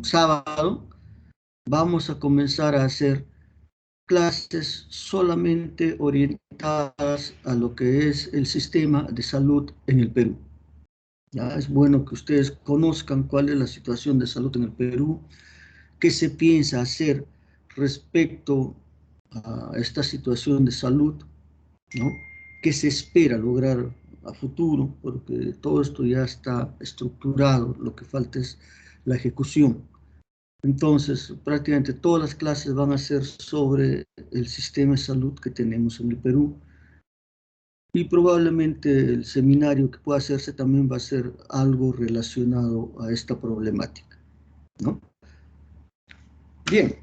sábado vamos a comenzar a hacer clases solamente orientadas a lo que es el sistema de salud en el Perú. Ya es bueno que ustedes conozcan cuál es la situación de salud en el Perú, qué se piensa hacer respecto a esta situación de salud, ¿no? ¿Qué se espera lograr a futuro? Porque todo esto ya está estructurado, lo que falta es la ejecución. Entonces, prácticamente todas las clases van a ser sobre el sistema de salud que tenemos en el Perú y probablemente el seminario que pueda hacerse también va a ser algo relacionado a esta problemática, ¿no? Bien,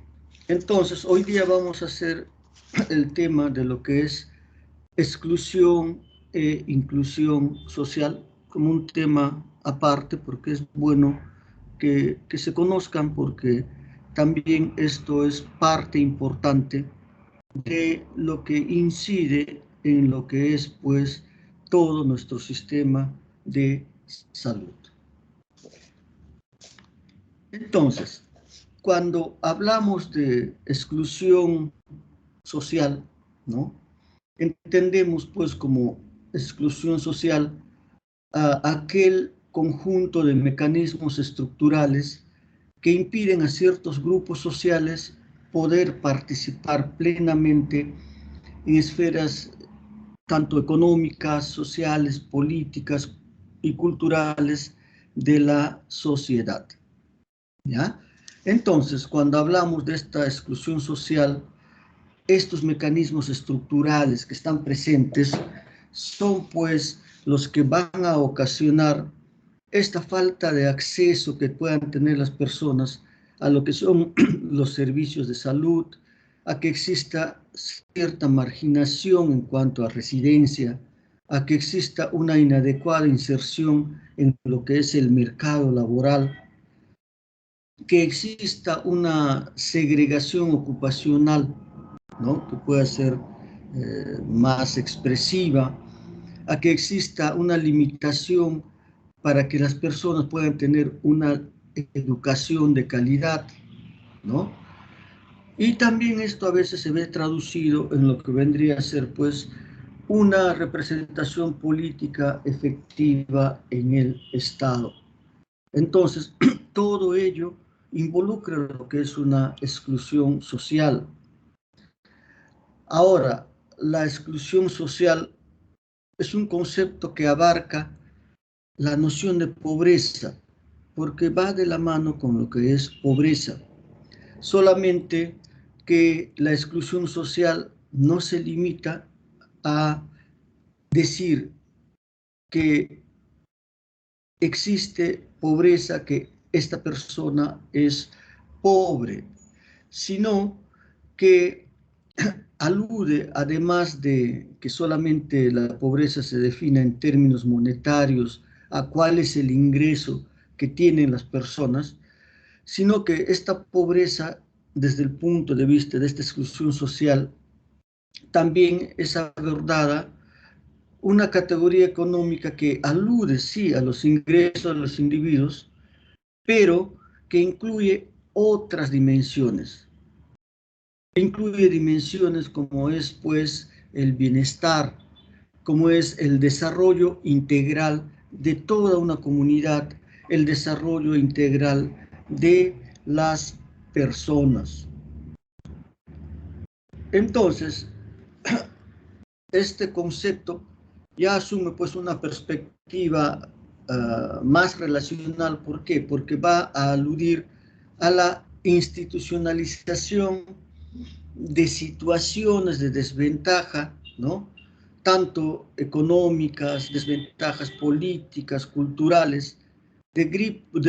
entonces hoy día vamos a hacer el tema de lo que es exclusión e inclusión social como un tema aparte, porque es bueno que se conozcan, porque también esto es parte importante de lo que incide en lo que es pues todo nuestro sistema de salud. Entonces, cuando hablamos de exclusión social, ¿no? Entendemos pues como exclusión social a aquel conjunto de mecanismos estructurales que impiden a ciertos grupos sociales poder participar plenamente en esferas tanto económicas, sociales, políticas y culturales de la sociedad, ¿ya? Entonces, cuando hablamos de esta exclusión social, estos mecanismos estructurales que están presentes son pues los que van a ocasionar esta falta de acceso que puedan tener las personas a lo que son los servicios de salud, a que exista cierta marginación en cuanto a residencia, a que exista una inadecuada inserción en lo que es el mercado laboral, que exista una segregación ocupacional, ¿no? Que pueda ser más expresiva, a que exista una limitación para que las personas puedan tener una educación de calidad, ¿no? Y también esto a veces se ve traducido en lo que vendría a ser, pues, una representación política efectiva en el Estado. Entonces, todo ello involucra lo que es una exclusión social. Ahora, la exclusión social es un concepto que abarca la noción de pobreza, porque va de la mano con lo que es pobreza. Solamente que la exclusión social no se limita a decir que existe pobreza, que esta persona es pobre, sino que alude, además de que solamente la pobreza se defina en términos monetarios, a cuál es el ingreso que tienen las personas, sino que esta pobreza, desde el punto de vista de esta exclusión social, también es abordada una categoría económica que alude, sí, a los ingresos de los individuos, pero que incluye otras dimensiones. Incluye dimensiones como es, pues, el bienestar, como es el desarrollo integral de toda una comunidad, el desarrollo integral de las personas. Entonces, este concepto ya asume pues una perspectiva más relacional. ¿Por qué? Porque va a aludir a la institucionalización de situaciones de desventaja, ¿no? Tanto económicas, desventajas políticas, culturales, de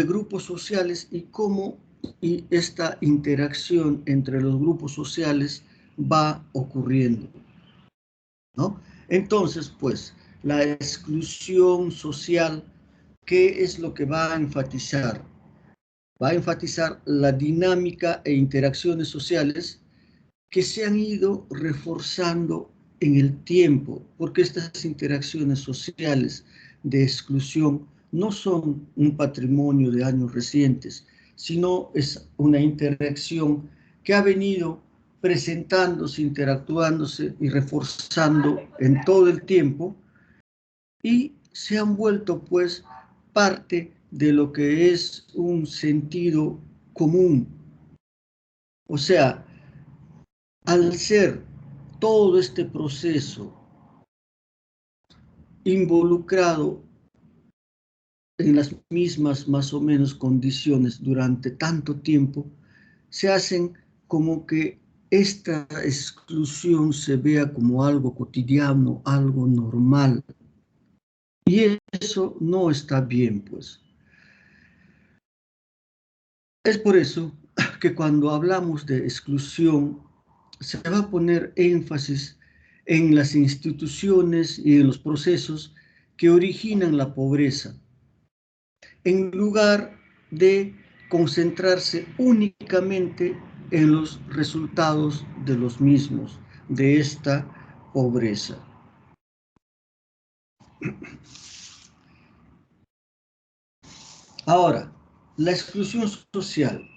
grupos sociales y cómo y esta interacción entre los grupos sociales va ocurriendo, ¿no? Entonces, pues, la exclusión social, ¿qué es lo que va a enfatizar? Va a enfatizar la dinámica e interacciones sociales que se han ido reforzando en el tiempo, porque estas interacciones sociales de exclusión no son un patrimonio de años recientes, sino es una interacción que ha venido presentándose, interactuándose y reforzando en todo el tiempo, y se han vuelto pues parte de lo que es un sentido común. O sea, al ser todo este proceso involucrado en las mismas más o menos condiciones durante tanto tiempo, se hacen como que esta exclusión se vea como algo cotidiano, algo normal. Y eso no está bien, pues. Es por eso que cuando hablamos de exclusión, se va a poner énfasis en las instituciones y en los procesos que originan la pobreza, en lugar de concentrarse únicamente en los resultados de los mismos, de esta pobreza. Ahora, la exclusión social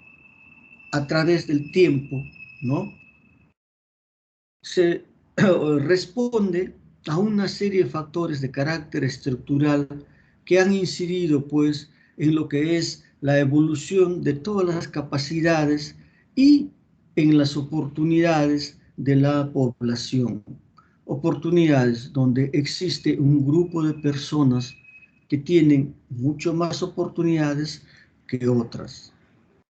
a través del tiempo, ¿no? Se responde a una serie de factores de carácter estructural que han incidido pues en lo que es la evolución de todas las capacidades y en las oportunidades de la población. Oportunidades donde existe un grupo de personas que tienen mucho más oportunidades que otras,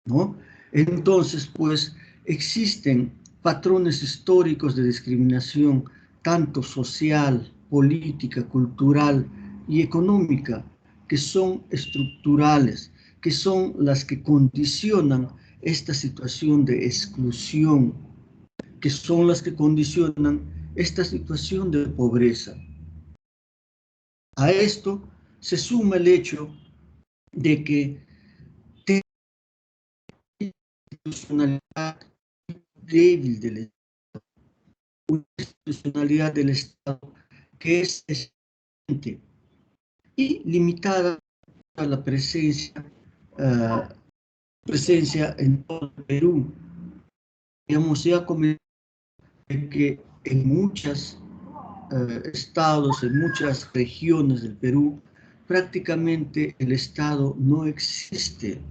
¿no? Entonces, pues existen patrones históricos de discriminación, tanto social, política, cultural y económica, que son estructurales, que son las que condicionan esta situación de exclusión, que son las que condicionan esta situación de pobreza. A esto se suma el hecho de que institucionalidad débil del Estado, una institucionalidad del Estado que es eficiente y limitada a la uh, presencia en todo el Perú. Digamos, se ha comentado que en muchos estados, en muchas regiones del Perú, prácticamente el Estado no existe.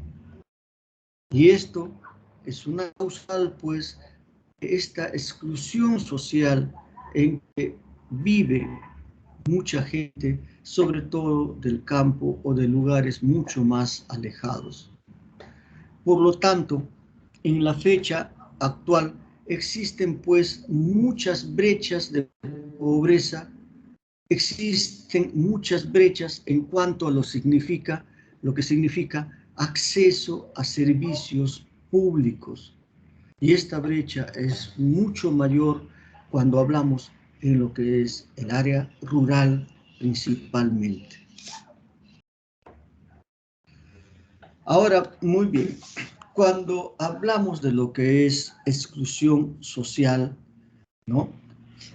Y esto es una causa, pues, esta exclusión social en que vive mucha gente, sobre todo del campo o de lugares mucho más alejados. Por lo tanto, en la fecha actual existen pues muchas brechas de pobreza, existen muchas brechas en cuanto a lo que significa acceso a servicios públicos. Y esta brecha es mucho mayor cuando hablamos en lo que es el área rural principalmente. Ahora, muy bien, cuando hablamos de lo que es exclusión social, ¿no?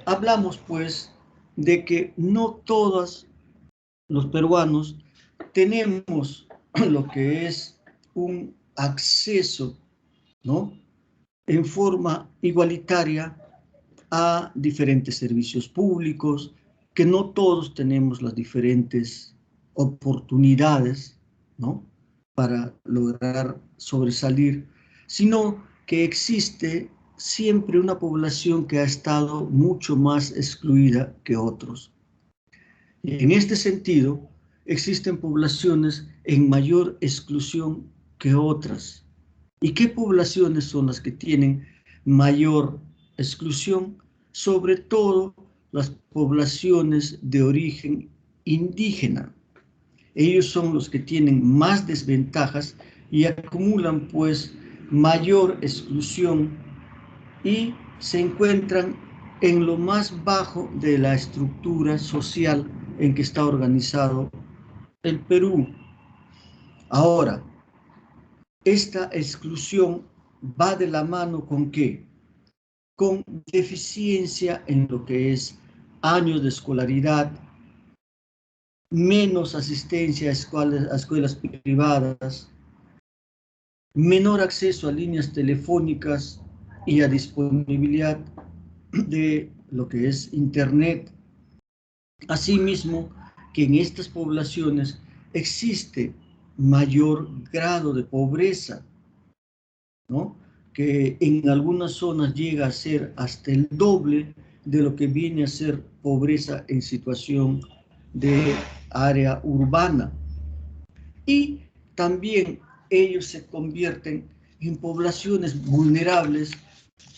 Hablamos pues de que no todos los peruanos tenemos lo que es un acceso, ¿no? En forma igualitaria a diferentes servicios públicos, que no todos tenemos las diferentes oportunidades, ¿no? Para lograr sobresalir, sino que existe siempre una población que ha estado mucho más excluida que otros. Y en este sentido, existen poblaciones en mayor exclusión que otras. ¿Y qué poblaciones son las que tienen mayor exclusión? Sobre todo las poblaciones de origen indígena. Ellos son los que tienen más desventajas y acumulan pues mayor exclusión y se encuentran en lo más bajo de la estructura social en que está organizado el Perú. Ahora, esta exclusión va de la mano ¿con qué? Con deficiencia en lo que es años de escolaridad, menos asistencia a escuelas privadas, menor acceso a líneas telefónicas y a disponibilidad de lo que es Internet. Asimismo, que en estas poblaciones existe mayor grado de pobreza, ¿no? Que en algunas zonas llega a ser hasta el doble de lo que viene a ser pobreza en situación de área urbana. Y también ellos se convierten en poblaciones vulnerables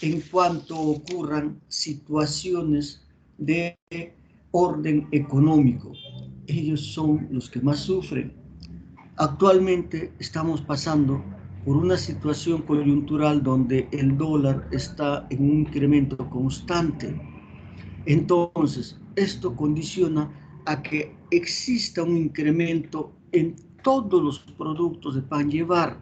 en cuanto ocurran situaciones de orden económico. Ellos son los que más sufren. Actualmente estamos pasando por una situación coyuntural donde el dólar está en un incremento constante. Entonces, esto condiciona a que exista un incremento en todos los productos de pan llevar.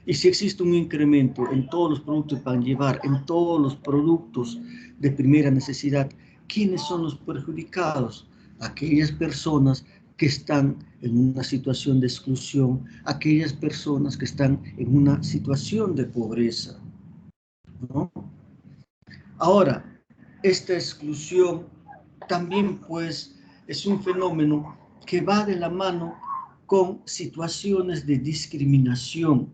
Y si existe un incremento en todos los productos de pan llevar, en todos los productos de primera necesidad, ¿quiénes son los perjudicados? Aquellas personas que están en una situación de exclusión, aquellas personas que están en una situación de pobreza, ¿no? Ahora, esta exclusión también pues es un fenómeno que va de la mano con situaciones de discriminación,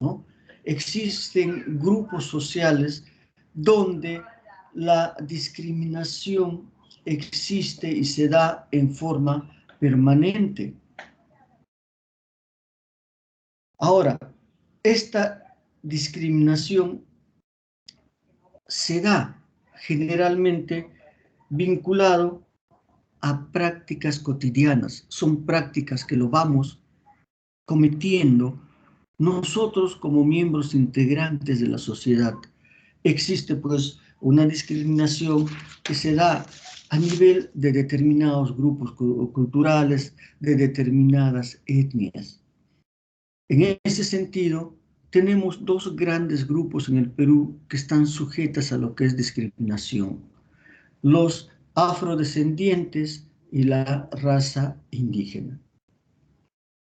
¿no? Existen grupos sociales donde la discriminación existe y se da en forma permanente. Ahora, esta discriminación se da generalmente vinculado a prácticas cotidianas. Son prácticas que lo vamos cometiendo nosotros como miembros integrantes de la sociedad. Existe pues una discriminación que se da a nivel de determinados grupos culturales, de determinadas etnias. En ese sentido, tenemos dos grandes grupos en el Perú que están sujetas a lo que es discriminación: los afrodescendientes y la raza indígena.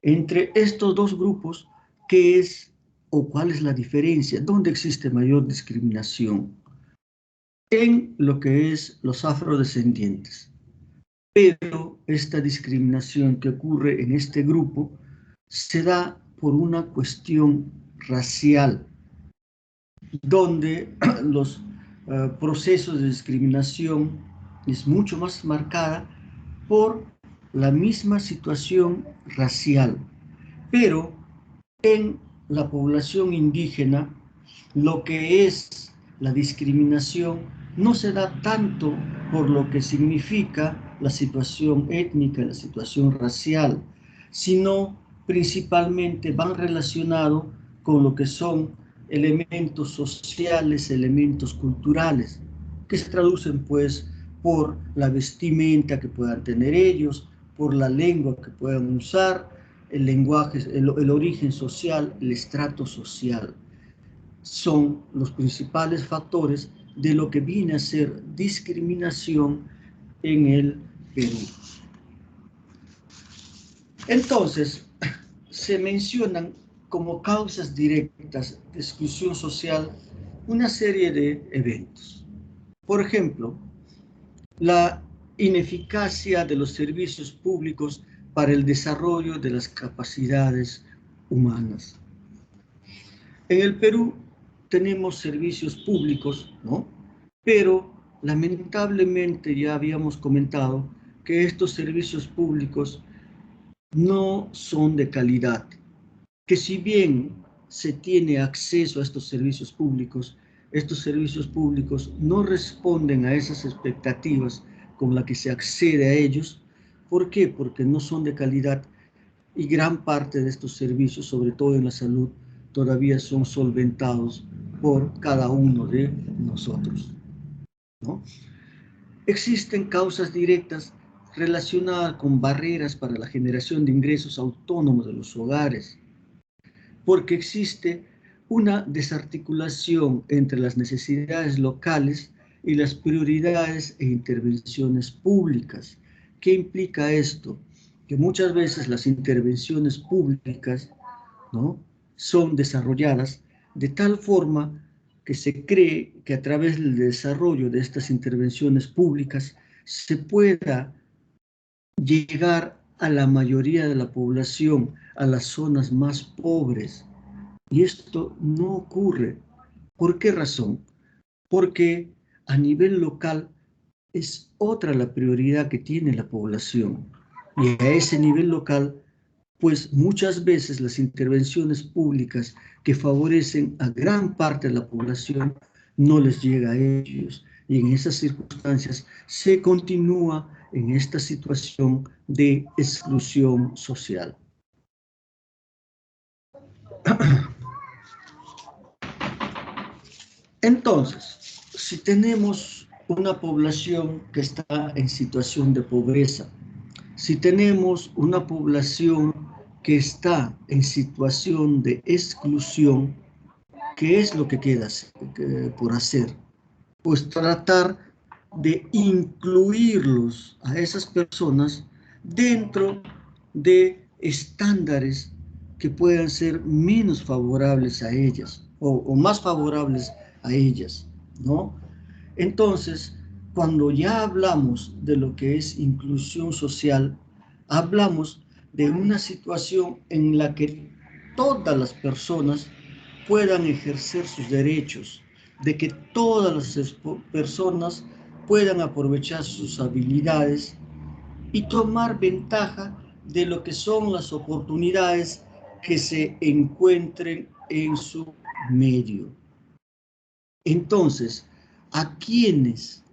Entre estos dos grupos, ¿qué es o cuál es la diferencia? ¿Dónde existe mayor discriminación? En lo que es los afrodescendientes. Pero esta discriminación que ocurre en este grupo se da por una cuestión racial, donde los procesos de discriminación es mucho más marcada por la misma situación racial. Pero en la población indígena, lo que es la discriminación no se da tanto por lo que significa la situación étnica, la situación racial, sino principalmente van relacionados con lo que son elementos sociales, elementos culturales, que se traducen pues por la vestimenta que puedan tener ellos, por la lengua que puedan usar, el lenguaje, el origen social, el estrato social. Son los principales factores de lo que viene a ser discriminación en el Perú. Entonces, se mencionan como causas directas de exclusión social una serie de eventos. Por ejemplo, la ineficacia de los servicios públicos para el desarrollo de las capacidades humanas. En el Perú tenemos servicios públicos, ¿no? Pero lamentablemente ya habíamos comentado que estos servicios públicos no son de calidad, que si bien se tiene acceso a estos servicios públicos no responden a esas expectativas con las que se accede a ellos. ¿Por qué? Porque no son de calidad y gran parte de estos servicios, sobre todo en la salud, todavía son solventados por cada uno de nosotros, ¿no? Existen causas directas relacionadas con barreras para la generación de ingresos autónomos de los hogares, porque existe una desarticulación entre las necesidades locales y las prioridades e intervenciones públicas. ¿Qué implica esto? Que muchas veces las intervenciones públicas, ¿no?, son desarrolladas de tal forma que se cree que a través del desarrollo de estas intervenciones públicas se pueda llegar a la mayoría de la población, a las zonas más pobres. Y esto no ocurre. ¿Por qué razón? Porque a nivel local es otra la prioridad que tiene la población. Y a ese nivel local, pues muchas veces las intervenciones públicas que favorecen a gran parte de la población no les llega a ellos. Y en esas circunstancias se continúa en esta situación de exclusión social. Entonces, si tenemos una población que está en situación de pobreza, si tenemos una población que está en situación de exclusión, ¿qué es lo que queda por hacer? Pues tratar de incluirlos a esas personas dentro de estándares que puedan ser menos favorables a ellas o más favorables a ellas, ¿no? Entonces, cuando ya hablamos de lo que es inclusión social, hablamos de una situación en la que todas las personas puedan ejercer sus derechos, de que todas las personas puedan aprovechar sus habilidades y tomar ventaja de lo que son las oportunidades que se encuentren en su medio. Entonces, ¿a quiénes?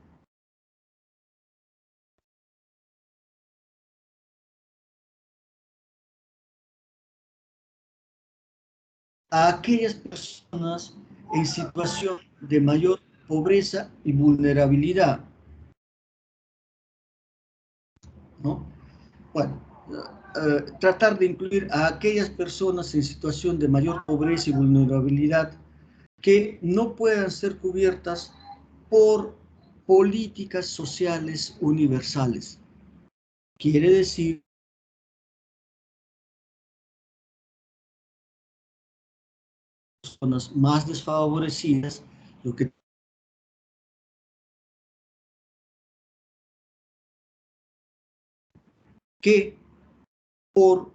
A aquellas personas en situación de mayor pobreza y vulnerabilidad, ¿no? Bueno, tratar de incluir a aquellas personas en situación de mayor pobreza y vulnerabilidad que no puedan ser cubiertas por políticas sociales universales. Quiere decir, personas más desfavorecidas, lo que por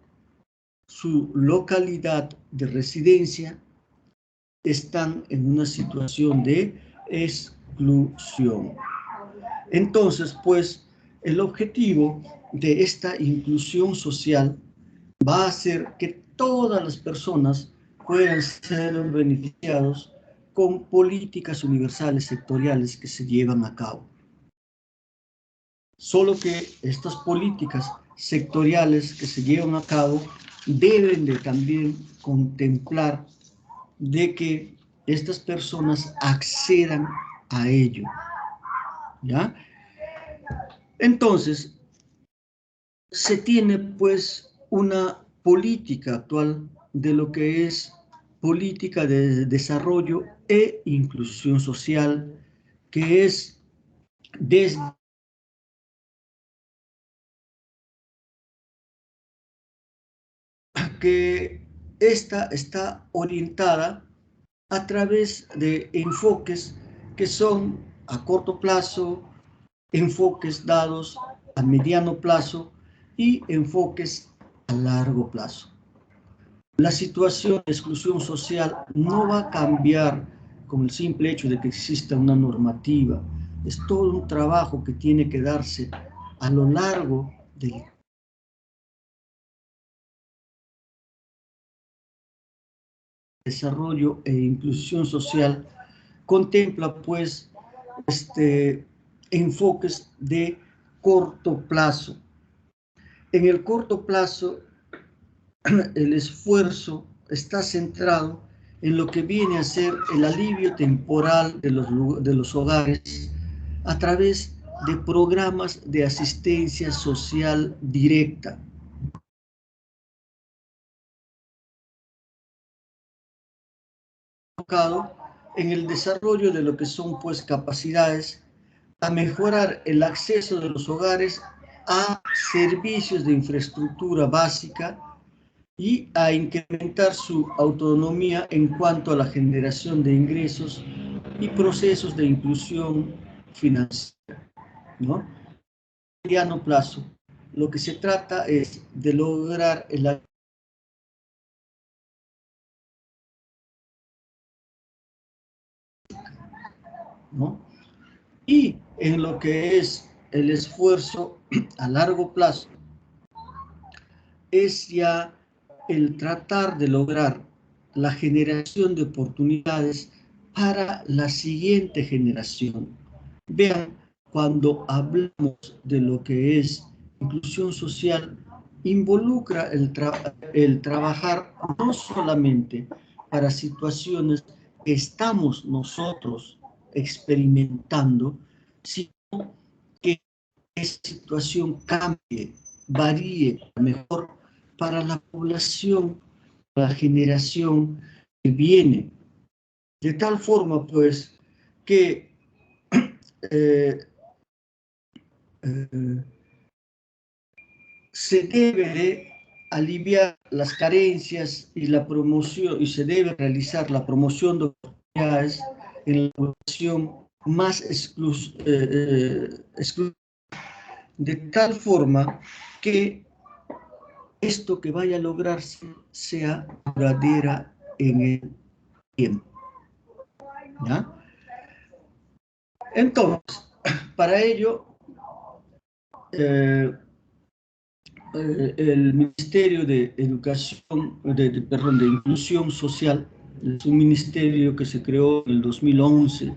su localidad de residencia están en una situación de exclusión. Entonces, pues, el objetivo de esta inclusión social va a ser que todas las personas puedan ser beneficiados con políticas universales sectoriales que se llevan a cabo. Solo que estas políticas sectoriales que se llevan a cabo deben de también contemplar de que estas personas accedan a ello, ¿ya? Entonces, se tiene pues una política actual de lo que es política de desarrollo e inclusión social, que es desde que esta está orientada a través de enfoques que son a corto plazo, enfoques dados a mediano plazo y enfoques a largo plazo. La situación de exclusión social no va a cambiar con el simple hecho de que exista una normativa. Es todo un trabajo que tiene que darse a lo largo del desarrollo e inclusión social. Contempla pues enfoques de corto plazo. En el corto plazo, el esfuerzo está centrado en lo que viene a ser el alivio temporal de los hogares a través de programas de asistencia social directa, enfocado en el desarrollo de lo que son pues capacidades a mejorar el acceso de los hogares a servicios de infraestructura básica y a incrementar su autonomía en cuanto a la generación de ingresos y procesos de inclusión financiera, ¿no? A mediano plazo, lo que se trata es de lograr el, ¿no? Y en lo que es el esfuerzo a largo plazo, es ya el tratar de lograr la generación de oportunidades para la siguiente generación. Vean, cuando hablamos de lo que es inclusión social, involucra el trabajar no solamente para situaciones que estamos nosotros experimentando, sino que esa situación cambie, varíe mejor para la población, la generación que viene. De tal forma, pues, que eh, eh, se debe de aliviar las carencias y la promoción, y se debe realizar la promoción de oportunidades en la población más de tal forma que esto que vaya a lograrse sea duradera en el tiempo, ¿ya? Entonces, para ello, eh, el Ministerio de Educación, perdón, de Inclusión Social, es un ministerio que se creó en el 2011.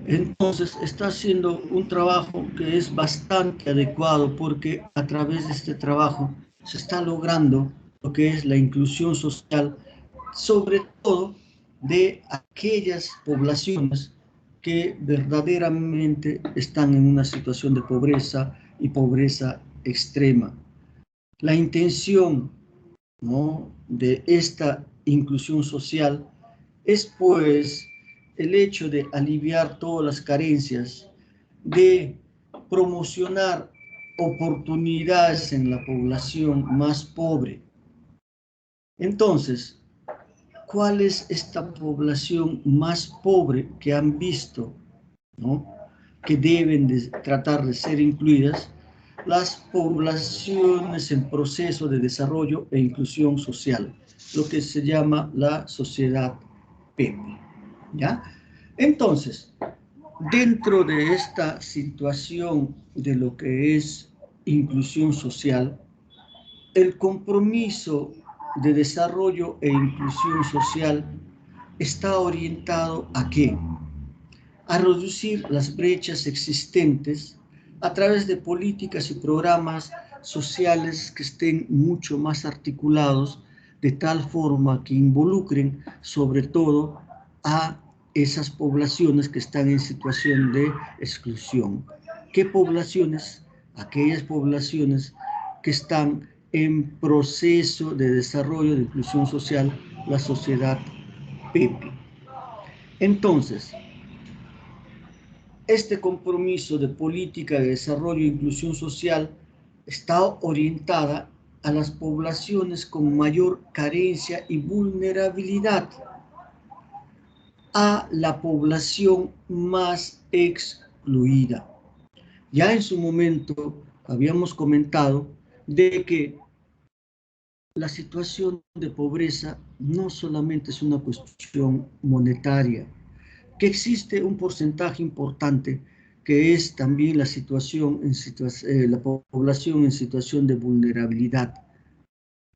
Entonces, está haciendo un trabajo que es bastante adecuado porque a través de este trabajo se está logrando lo que es la inclusión social, sobre todo de aquellas poblaciones que verdaderamente están en una situación de pobreza y pobreza extrema. La intención, ¿no?, de esta inclusión social es pues el hecho de aliviar todas las carencias, de promocionar oportunidades en la población más pobre. Entonces, ¿cuál es esta población más pobre que han visto, ¿no?, que deben de tratar de ser incluidas? Las poblaciones en proceso de desarrollo e inclusión social, lo que se llama la sociedad PEPI, ¿ya? Entonces, dentro de esta situación de lo que es inclusión social, el compromiso de desarrollo e inclusión social está orientado ¿a qué? A reducir las brechas existentes a través de políticas y programas sociales que estén mucho más articulados, de tal forma que involucren sobre todo a esas poblaciones que están en situación de exclusión. ¿Qué poblaciones? Aquellas poblaciones que están en proceso de desarrollo de inclusión social, la sociedad PEPI. Entonces, este compromiso de política de desarrollo e inclusión social está orientada a las poblaciones con mayor carencia y vulnerabilidad, a la población más excluida. Ya en su momento habíamos comentado de que la situación de pobreza no solamente es una cuestión monetaria, que existe un porcentaje importante que es también la situación la población en situación de vulnerabilidad,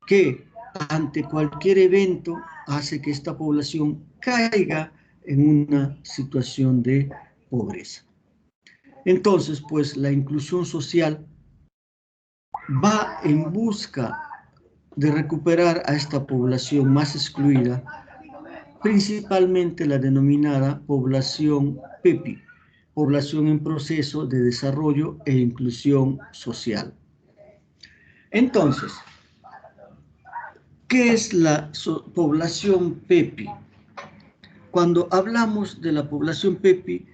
que ante cualquier evento hace que esta población caiga en una situación de pobreza. Entonces, pues la inclusión social va en busca de recuperar a esta población más excluida, principalmente la denominada población PEPI, población en proceso de desarrollo e inclusión social. Entonces, ¿qué es la población PEPI? Cuando hablamos de la población PEPI,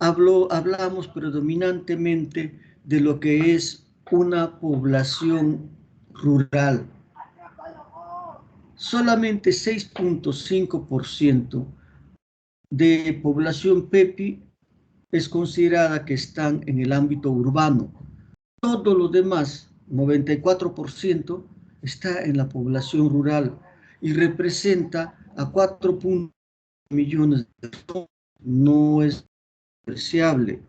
hablamos predominantemente de lo que es una población rural, solamente 6.5% de población PEPI es considerada que están en el ámbito urbano. Todo lo demás, 94%, está en la población rural y representa a 4 millones de personas. No es apreciable.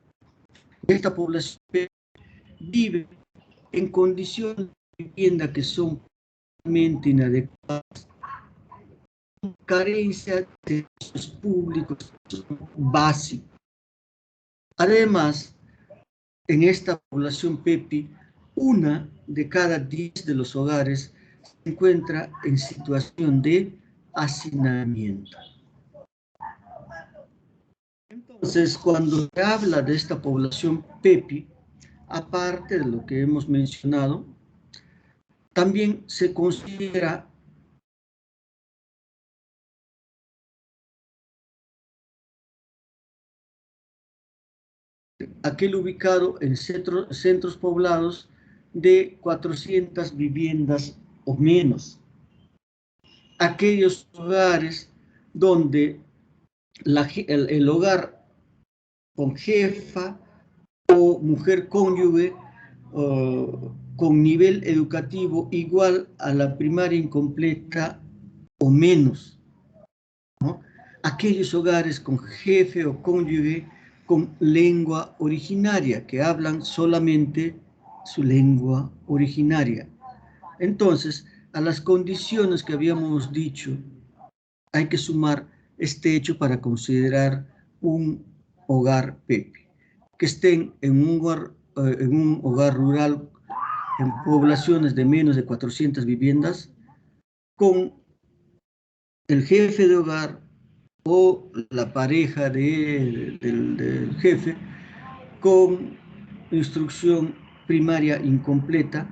Esta población vive en condiciones de vivienda que son totalmente inadecuadas, carencia de servicios públicos básicos. Además, en esta población PEPI, 1 de cada 10 de los hogares se encuentra en situación de hacinamiento. Entonces, cuando se habla de esta población PEPI, aparte de lo que hemos mencionado, también se considera aquel ubicado en centros poblados de 400 viviendas o menos. Aquellos hogares donde el hogar con jefa o mujer cónyuge con nivel educativo igual a la primaria incompleta o menos, ¿no? Aquellos hogares con jefe o cónyuge con lengua originaria, que hablan solamente su lengua originaria. Entonces, a las condiciones que habíamos dicho, hay que sumar este hecho para considerar un hogar PEPI, que estén en un hogar rural, en poblaciones de menos de 400 viviendas, con el jefe de hogar o la pareja del jefe con instrucción primaria incompleta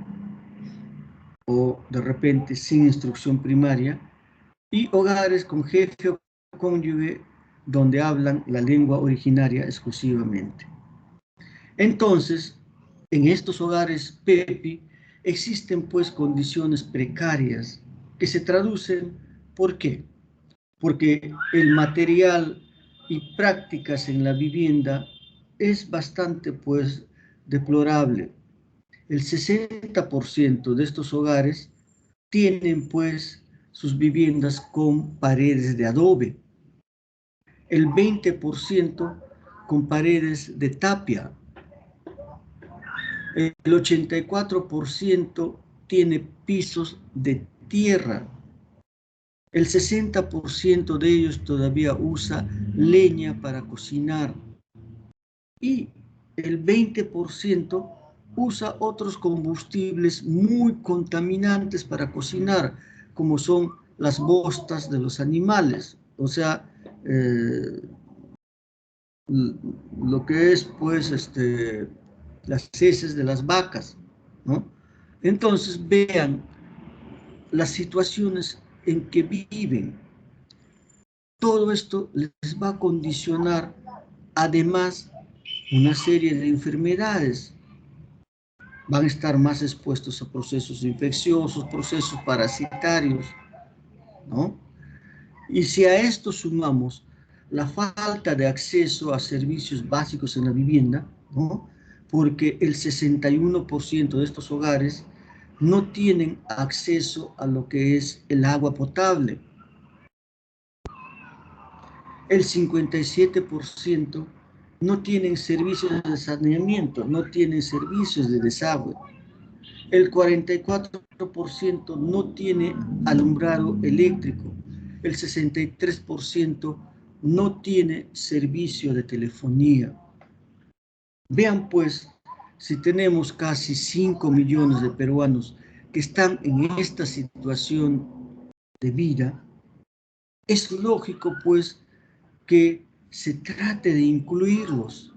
o de repente sin instrucción primaria, y hogares con jefe o cónyuge donde hablan la lengua originaria exclusivamente. Entonces, en estos hogares PEPI existen pues condiciones precarias que se traducen, ¿por qué? Porque el material y prácticas en la vivienda es bastante pues deplorable. El 60% de estos hogares tienen pues sus viviendas con paredes de adobe, el 20% con paredes de tapia, el 84% tiene pisos de tierra, el 60% de ellos todavía usa leña para cocinar y el 20% usa otros combustibles muy contaminantes para cocinar, como son las bostas de los animales, o sea, lo que es pues las heces de las vacas, ¿no? Entonces vean las situaciones en que viven. Todo esto les va a condicionar además una serie de enfermedades. Van a estar más expuestos a procesos infecciosos, procesos parasitarios, ¿no? Y si a esto sumamos la falta de acceso a servicios básicos en la vivienda, ¿no? Porque el 61% de estos hogares no tienen acceso a lo que es el agua potable. El 57% no tienen servicios de saneamiento, no tienen servicios de desagüe. El 44% no tiene alumbrado eléctrico. El 63% no tiene servicio de telefonía. Vean pues, si tenemos casi 5 millones de peruanos que están en esta situación de vida, es lógico pues que se trate de incluirlos.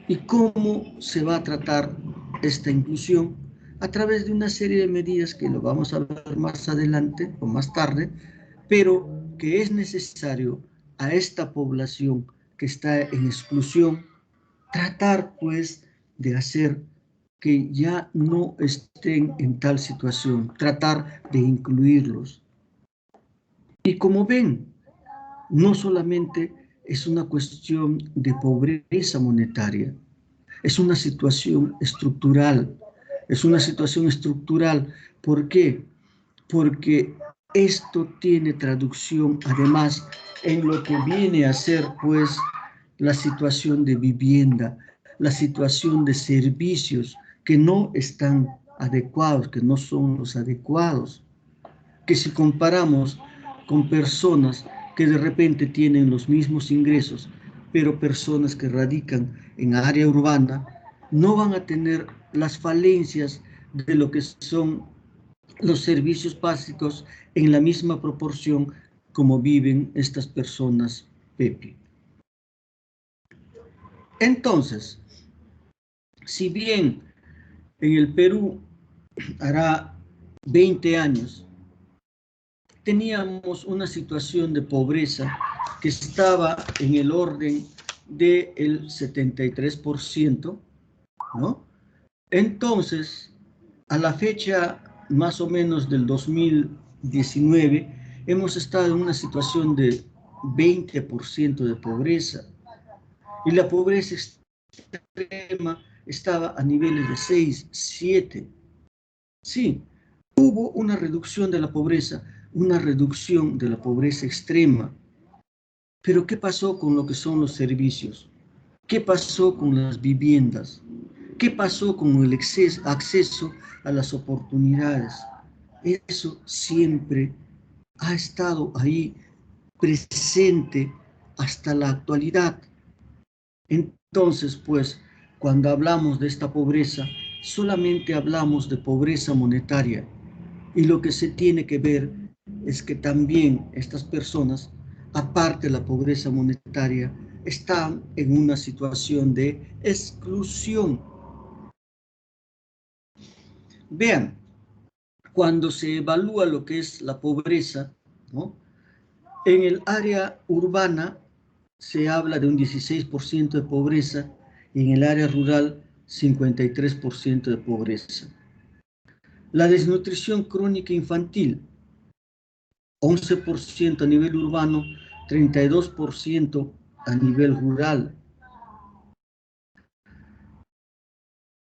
¿Y cómo se va a tratar esta inclusión? A través de una serie de medidas que lo vamos a ver más adelante o más tarde, pero que es necesario a esta población que está en exclusión tratar pues de hacer que ya no estén en tal situación, tratar de incluirlos. Y como ven, no solamente es una cuestión de pobreza monetaria, es una situación estructural. Es una situación estructural. ¿Por qué? Porque esto tiene traducción además en lo que viene a ser pues la situación de vivienda, la situación de servicios que no están adecuados, que no son los adecuados, que si comparamos con personas que de repente tienen los mismos ingresos, pero personas que radican en área urbana, no van a tener las falencias de lo que son los servicios básicos en la misma proporción como viven estas personas, Pepe. Entonces, si bien en el Perú hará 20 años teníamos una situación de pobreza que estaba en el orden del 73%, ¿no? Entonces, a la fecha más o menos del 2019, hemos estado en una situación de 20% de pobreza. Y la pobreza extrema estaba a niveles de 6, 7. Sí, hubo una reducción de la pobreza, una reducción de la pobreza extrema. Pero ¿qué pasó con lo que son los servicios? ¿Qué pasó con las viviendas? ¿Qué pasó con el acceso a las oportunidades? Eso siempre ha estado ahí presente hasta la actualidad. Entonces, pues, cuando hablamos de esta pobreza, solamente hablamos de pobreza monetaria. Y lo que se tiene que ver es que también estas personas, aparte de la pobreza monetaria, están en una situación de exclusión. Vean, cuando se evalúa lo que es la pobreza, ¿no? En el área urbana se habla de un 16% de pobreza y en el área rural 53% de pobreza. La desnutrición crónica infantil, 11% a nivel urbano, 32% a nivel rural.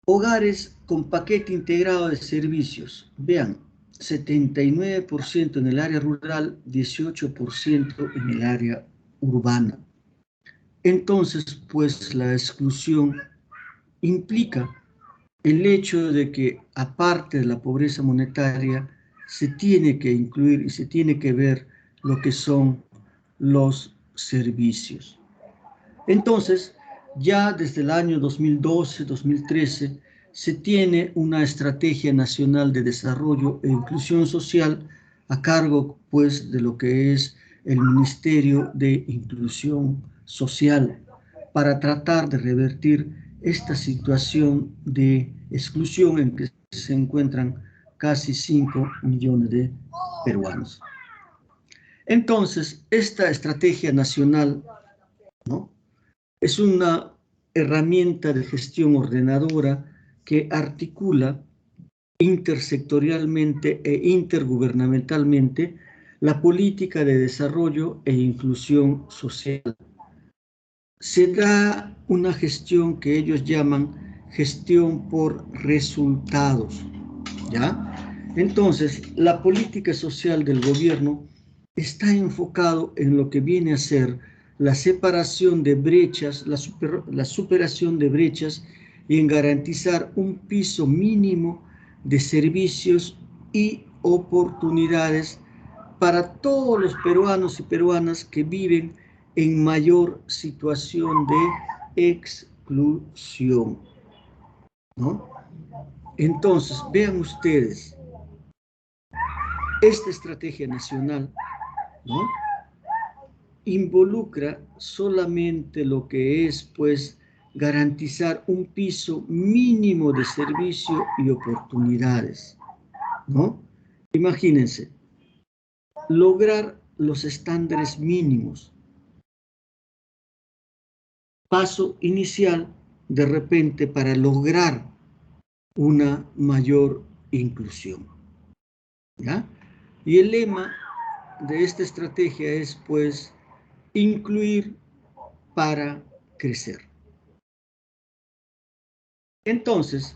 Hogares con paquete integrado de servicios. Vean, 79% en el área rural, 18% en el área urbana. Entonces, pues la exclusión implica el hecho de que, aparte de la pobreza monetaria, se tiene que incluir y se tiene que ver lo que son los servicios. Entonces, ya desde el año 2012-2013 se tiene una estrategia nacional de desarrollo e inclusión social a cargo, pues, de lo que es el Ministerio de Inclusión Social para tratar de revertir esta situación de exclusión en que se encuentran casi 5 millones de peruanos. Entonces, esta estrategia nacional, ¿no?, es una herramienta de gestión ordenadora que articula intersectorialmente e intergubernamentalmente la política de desarrollo e inclusión social. Se da una gestión que ellos llaman gestión por resultados, ¿ya? Entonces, la política social del gobierno está enfocado en lo que viene a ser la separación de brechas, la superación de brechas y en garantizar un piso mínimo de servicios y oportunidades para todos los peruanos y peruanas que viven en mayor situación de exclusión, ¿no? Entonces, vean ustedes, esta estrategia nacional, ¿no?, involucra solamente lo que es, pues, garantizar un piso mínimo de servicio y oportunidades, ¿no? Imagínense, lograr los estándares mínimos. Paso inicial, de repente, para lograr una mayor inclusión, ¿ya? Y el lema de esta estrategia es, pues, incluir para crecer. Entonces,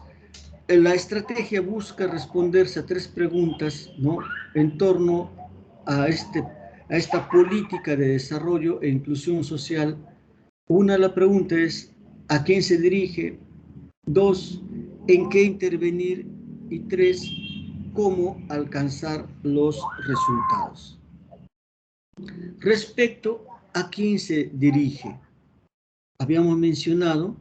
la estrategia busca responderse a 3 preguntas, ¿no?, en torno a esta política de desarrollo e inclusión social. Una, la pregunta es, ¿a quién se dirige? 2, ¿en qué intervenir? Y 3, ¿cómo alcanzar los resultados? Respecto a quién se dirige, habíamos mencionado,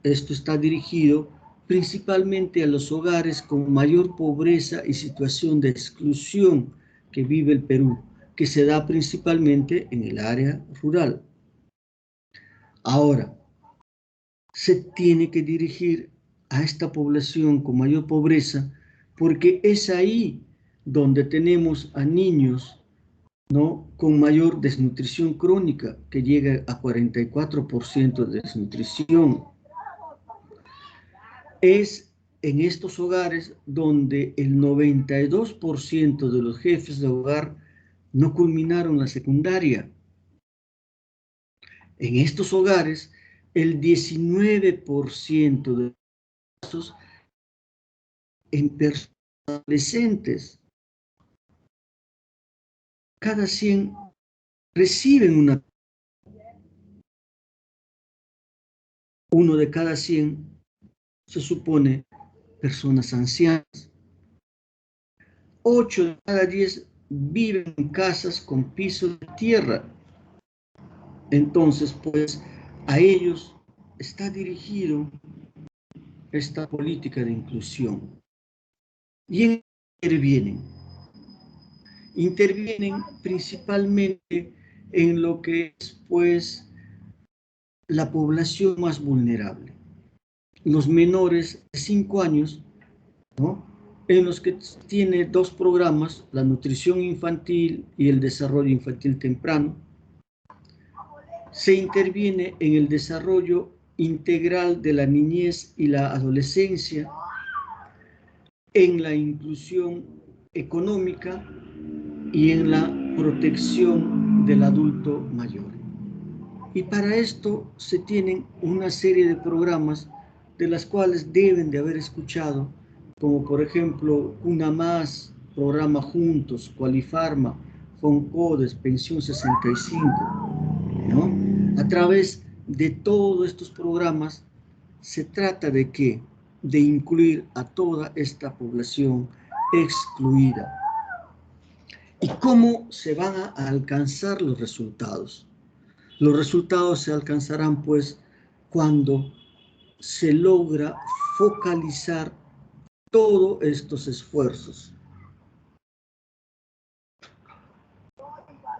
esto está dirigido principalmente a los hogares con mayor pobreza y situación de exclusión que vive el Perú, que se da principalmente en el área rural. Ahora, se tiene que dirigir a esta población con mayor pobreza porque es ahí donde tenemos a niños, ¿no?, con mayor desnutrición crónica, que llega a 44% de desnutrición. Es en estos hogares donde el 92% de los jefes de hogar no culminaron la secundaria. En estos hogares, el 19% de casos en personas adolescentes. Cada 100 reciben uno de cada 100 se supone personas ancianas. 8 de cada 10 viven en casas con piso de tierra. Entonces, pues, a ellos está dirigido esta política de inclusión. ¿Y intervienen principalmente en lo que es, pues, la población más vulnerable, los menores de 5 años, ¿no?, en los que tiene 2 programas, la nutrición infantil y el desarrollo infantil temprano. Se interviene en el desarrollo integral de la niñez y la adolescencia, en la inclusión económica y en la protección del adulto mayor. Y para esto se tienen una serie de programas de las cuales deben de haber escuchado, como por ejemplo Una Más, Programa Juntos, Qualifarma, Foncodes, Pensión 65, ¿no? A través de todos estos programas se trata de ¿qué? De incluir a toda esta población excluida. ¿Y cómo se van a alcanzar los resultados? Los resultados se alcanzarán, pues, cuando se logra focalizar todos estos esfuerzos.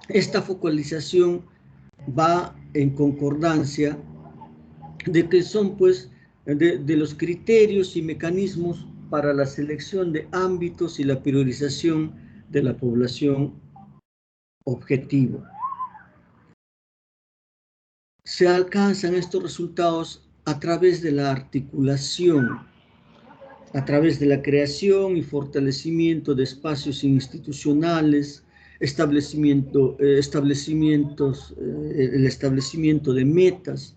Esta focalización va en concordancia de que son, pues, de los criterios y mecanismos para la selección de ámbitos y la priorización de la población objetivo. Se alcanzan estos resultados a través de la articulación, a través de la creación y fortalecimiento de espacios institucionales, el establecimiento de metas,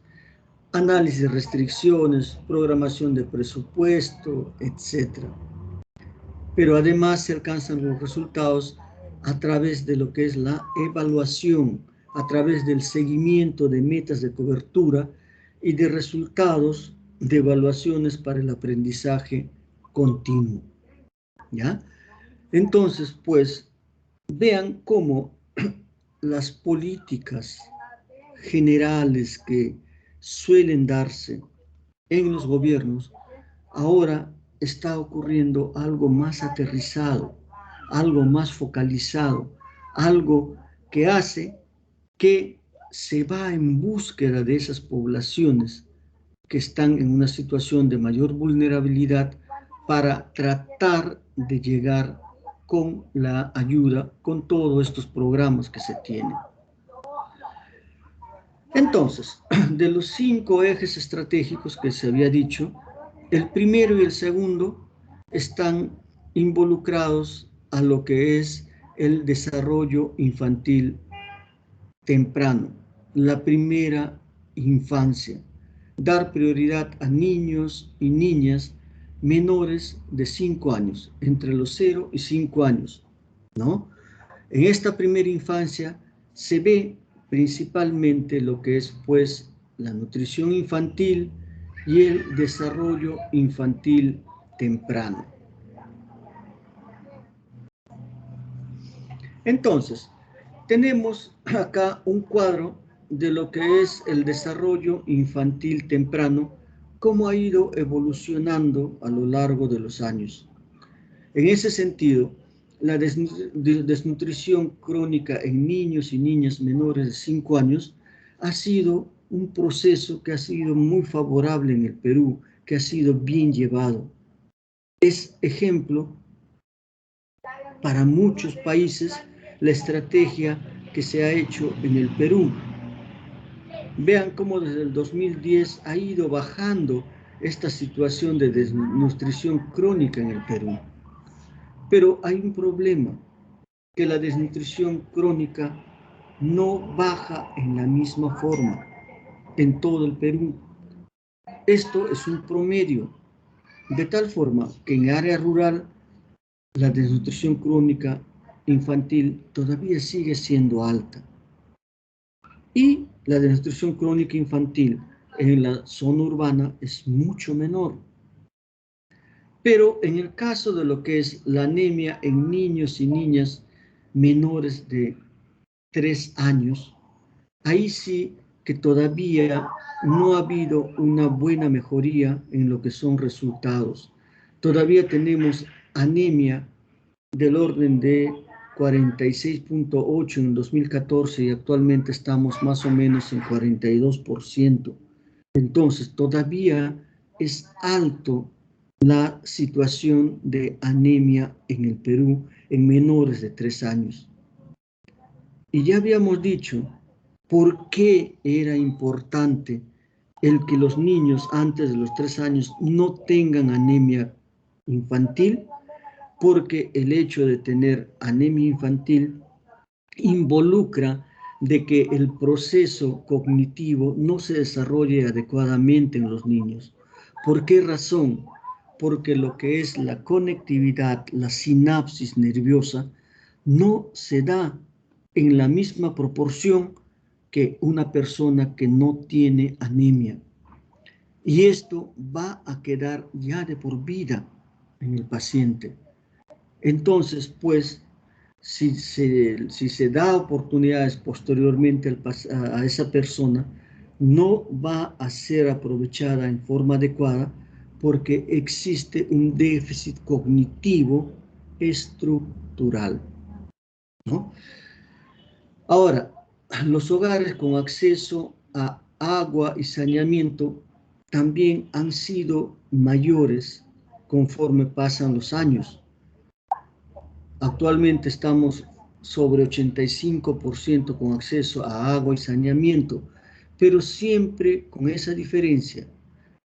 análisis de restricciones, programación de presupuesto, etc. Pero además se alcanzan los resultados a través de lo que es la evaluación, a través del seguimiento de metas de cobertura y de resultados de evaluaciones para el aprendizaje continuo. ¿Ya? Entonces, pues, vean cómo las políticas generales que suelen darse en los gobiernos, ahora está ocurriendo algo más aterrizado, algo más focalizado, algo que hace que se va en búsqueda de esas poblaciones que están en una situación de mayor vulnerabilidad para tratar de llegar con la ayuda, con todos estos programas que se tienen. Entonces, de los 5 ejes estratégicos que se había dicho, el primero y el segundo están involucrados a lo que es el desarrollo infantil temprano, la primera infancia. Dar prioridad a niños y niñas menores de 5 años, entre los 0 y 5 años, ¿no? En esta primera infancia se ve principalmente lo que es, pues, la nutrición infantil y el desarrollo infantil temprano. Entonces, tenemos acá un cuadro de lo que es el desarrollo infantil temprano, cómo ha ido evolucionando a lo largo de los años. En ese sentido, la desnutrición crónica en niños y niñas menores de 5 años ha sido un proceso que ha sido muy favorable en el Perú, que ha sido bien llevado. Es ejemplo para muchos países la estrategia que se ha hecho en el Perú. Vean cómo desde el 2010 ha ido bajando esta situación de desnutrición crónica en el Perú. Pero hay un problema, que la desnutrición crónica no baja en la misma forma en todo el Perú. Esto es un promedio, de tal forma que en área rural la desnutrición crónica infantil todavía sigue siendo alta. Y la desnutrición crónica infantil en la zona urbana es mucho menor. Pero en el caso de lo que es la anemia en niños y niñas menores de 3 años, ahí sí que todavía no ha habido una buena mejoría en lo que son resultados. Todavía tenemos anemia del orden de 46.8 en 2014 y actualmente estamos más o menos en 42%. Entonces, todavía es alto la situación de anemia en el Perú en menores de 3 años. Y ya habíamos dicho por qué era importante el que los niños antes de los 3 años no tengan anemia infantil, porque el hecho de tener anemia infantil involucra de que el proceso cognitivo no se desarrolle adecuadamente en los niños. ¿Por qué razón? Porque lo que es la conectividad, la sinapsis nerviosa, no se da en la misma proporción que una persona que no tiene anemia. Y esto va a quedar ya de por vida en el paciente. Entonces, pues, si se da oportunidades posteriormente a esa persona, no va a ser aprovechada en forma adecuada porque existe un déficit cognitivo estructural, ¿no? Ahora, los hogares con acceso a agua y saneamiento también han sido mayores conforme pasan los años. Actualmente estamos sobre 85% con acceso a agua y saneamiento, pero siempre con esa diferencia,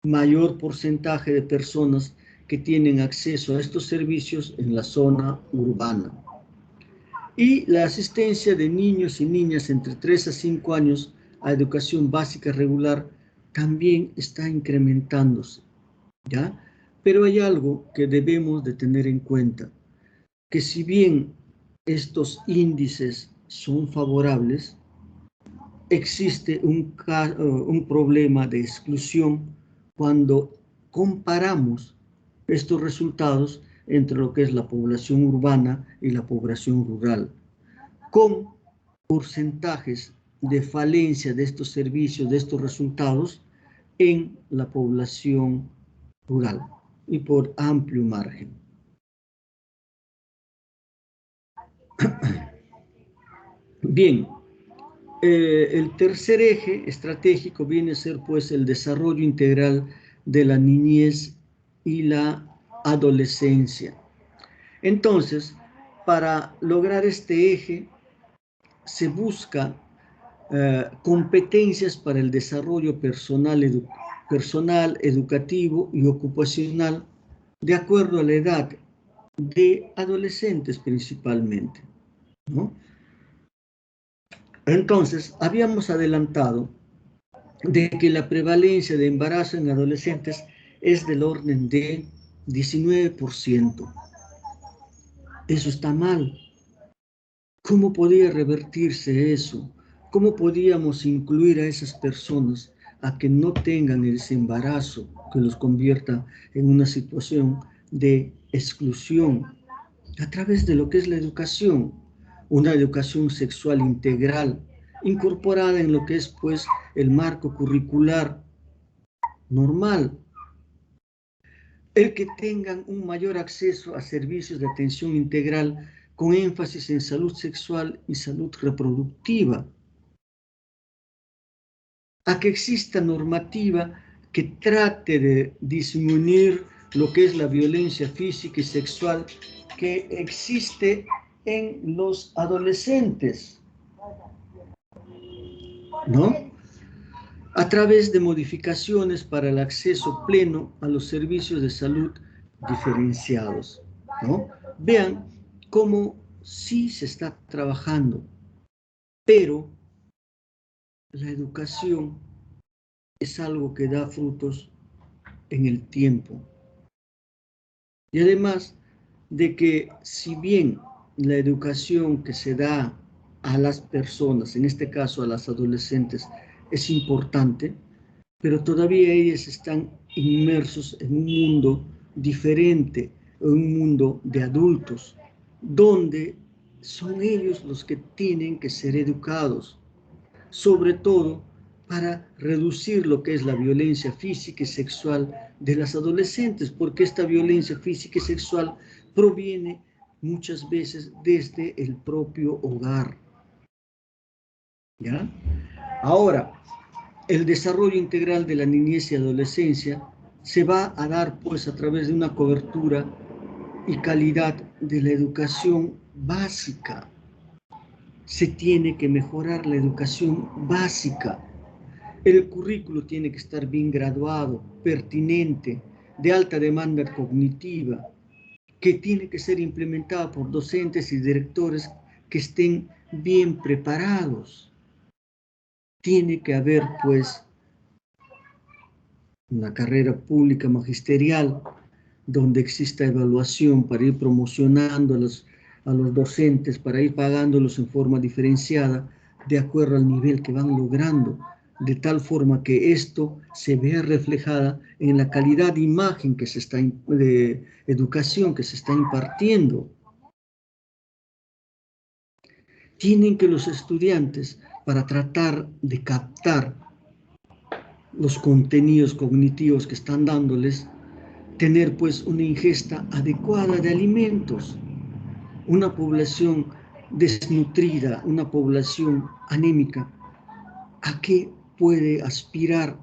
mayor porcentaje de personas que tienen acceso a estos servicios en la zona urbana. Y la asistencia de niños y niñas entre 3 a 5 años a educación básica regular también está incrementándose, ¿ya? Pero hay algo que debemos de tener en cuenta, que si bien estos índices son favorables, existe un problema de exclusión cuando comparamos estos resultados entre lo que es la población urbana y la población rural, con porcentajes de falencia de estos servicios, de estos resultados en la población rural y por amplio margen. Bien, el tercer eje estratégico viene a ser pues el desarrollo integral de la niñez y la adolescencia. Entonces, para lograr este eje se busca competencias para el desarrollo personal, educativo y ocupacional de acuerdo a la edad de adolescentes principalmente. ¿no? Entonces, habíamos adelantado de que la prevalencia de embarazo en adolescentes es del orden de 19%. Eso está mal. ¿Cómo podía revertirse eso? ¿Cómo podíamos incluir a esas personas a que no tengan ese embarazo que los convierta en una situación de exclusión a través de lo que es la educación, una educación sexual integral, incorporada en lo que es pues el marco curricular normal, el que tengan un mayor acceso a servicios de atención integral con énfasis en salud sexual y salud reproductiva, a que exista normativa que trate de disminuir lo que es la violencia física y sexual que existe en los adolescentes, ¿no? A través de modificaciones para el acceso pleno a los servicios de salud diferenciados, ¿no? Vean cómo sí se está trabajando, pero la educación es algo que da frutos en el tiempo. Y además de que si bien la educación que se da a las personas, en este caso a las adolescentes, es importante, pero todavía ellas están inmersos en un mundo diferente, en un mundo de adultos, donde son ellos los que tienen que ser educados, sobre todo para reducir lo que es la violencia física y sexual de las adolescentes, porque esta violencia física y sexual proviene muchas veces desde el propio hogar. ¿Ya? Ahora, el desarrollo integral de la niñez y adolescencia se va a dar pues a través de una cobertura y calidad de la educación básica. Se tiene que mejorar la educación básica. El currículo tiene que estar bien graduado, pertinente, de alta demanda cognitiva, que tiene que ser implementado por docentes y directores que estén bien preparados. Tiene que haber, pues, una carrera pública magisterial donde exista evaluación para ir promocionando a los docentes, para ir pagándolos en forma diferenciada de acuerdo al nivel que van logrando, de tal forma que esto se vea reflejada en la calidad de imagen que se está, de educación que se está impartiendo. Tienen que los estudiantes, para tratar de captar los contenidos cognitivos que están dándoles, tener pues una ingesta adecuada de alimentos. Una población desnutrida, una población anémica, ¿a qué puede aspirar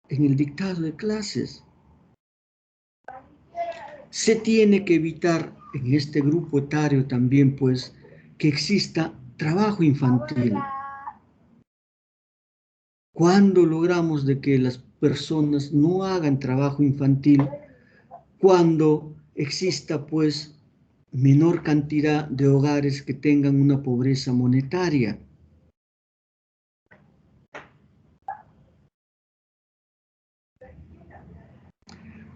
en el dictado de clases? Se tiene que evitar en este grupo etario también pues que exista trabajo infantil. ¿Cuándo logramos de que las personas no hagan trabajo infantil? Cuando exista pues menor cantidad de hogares que tengan una pobreza monetaria.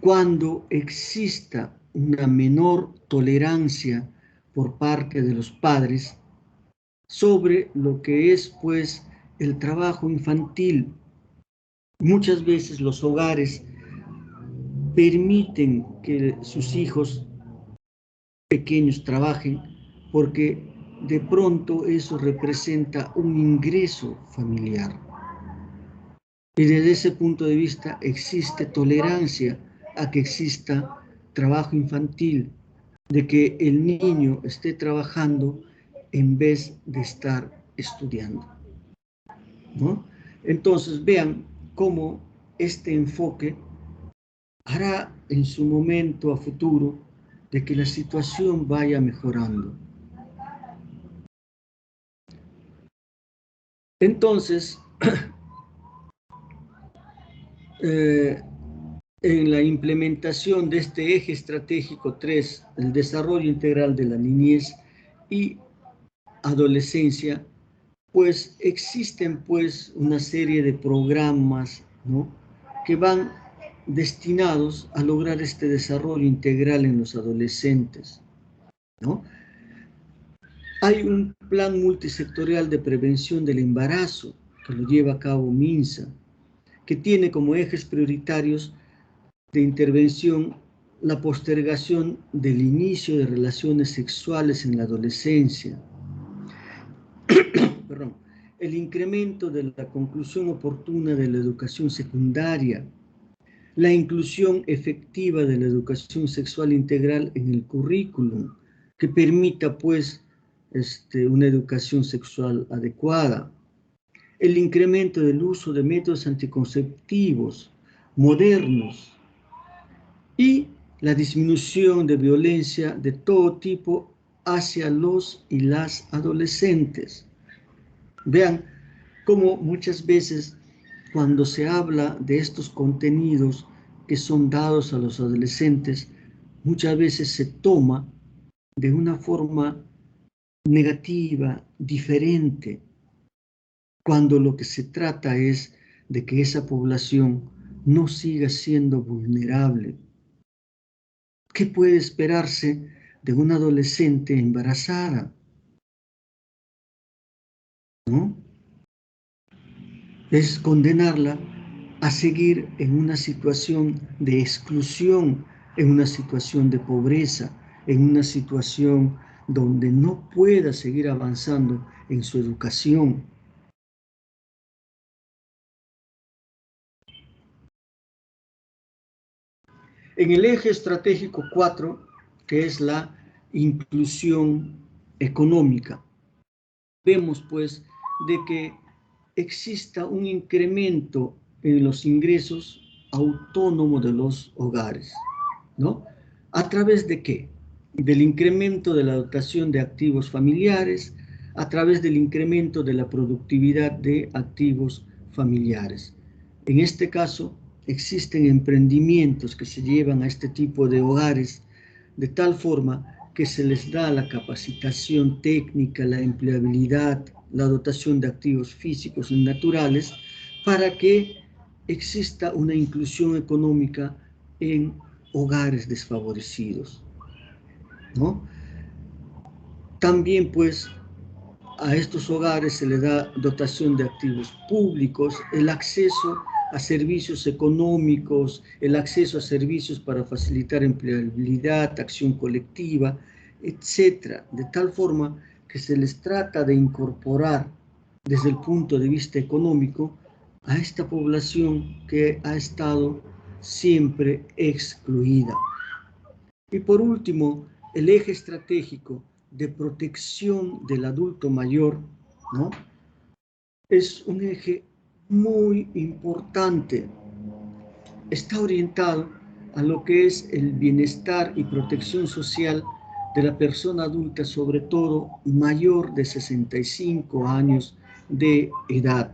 Cuando exista una menor tolerancia por parte de los padres sobre lo que es pues el trabajo infantil. Muchas veces los hogares permiten que sus hijos pequeños trabajen porque de pronto eso representa un ingreso familiar. Y desde ese punto de vista existe tolerancia a que exista trabajo infantil, de que el niño esté trabajando en vez de estar estudiando, ¿no? Entonces vean cómo este enfoque hará en su momento a futuro de que la situación vaya mejorando. Entonces, en la implementación de este eje estratégico 3, el desarrollo integral de la niñez y adolescencia, pues existen pues una serie de programas, ¿no?, que van destinados a lograr este desarrollo integral en los adolescentes, ¿no? Hay un plan multisectorial de prevención del embarazo que lo lleva a cabo MINSA, que tiene como ejes prioritarios de intervención la postergación del inicio de relaciones sexuales en la adolescencia, perdón, el incremento de la conclusión oportuna de la educación secundaria, la inclusión efectiva de la educación sexual integral en el currículum, que permita pues una educación sexual adecuada, el incremento del uso de métodos anticonceptivos modernos y la disminución de violencia de todo tipo hacia los y las adolescentes. Vean cómo muchas veces cuando se habla de estos contenidos que son dados a los adolescentes, muchas veces se toma de una forma negativa, diferente, cuando lo que se trata es de que esa población no siga siendo vulnerable. ¿Qué puede esperarse de una adolescente embarazada? ¿No? Es condenarla a seguir en una situación de exclusión, en una situación de pobreza, en una situación donde no pueda seguir avanzando en su educación. En el eje estratégico 4, que es la inclusión económica, vemos pues de que exista un incremento en los ingresos autónomos de los hogares, ¿no? ¿A través de qué? Del incremento de la dotación de activos familiares, a través del incremento de la productividad de activos familiares. En este caso, existen emprendimientos que se llevan a este tipo de hogares de tal forma que se les da la capacitación técnica, la empleabilidad, la dotación de activos físicos y naturales para que exista una inclusión económica en hogares desfavorecidos, ¿no? También, pues, a estos hogares se le da dotación de activos públicos, el acceso a servicios económicos, el acceso a servicios para facilitar empleabilidad, acción colectiva, etcétera, de tal forma que se les trata de incorporar desde el punto de vista económico a esta población que ha estado siempre excluida. Y por último, el eje estratégico de protección del adulto mayor, ¿no?, es un eje muy importante. Está orientado a lo que es el bienestar y protección social de la persona adulta, sobre todo mayor de 65 años de edad,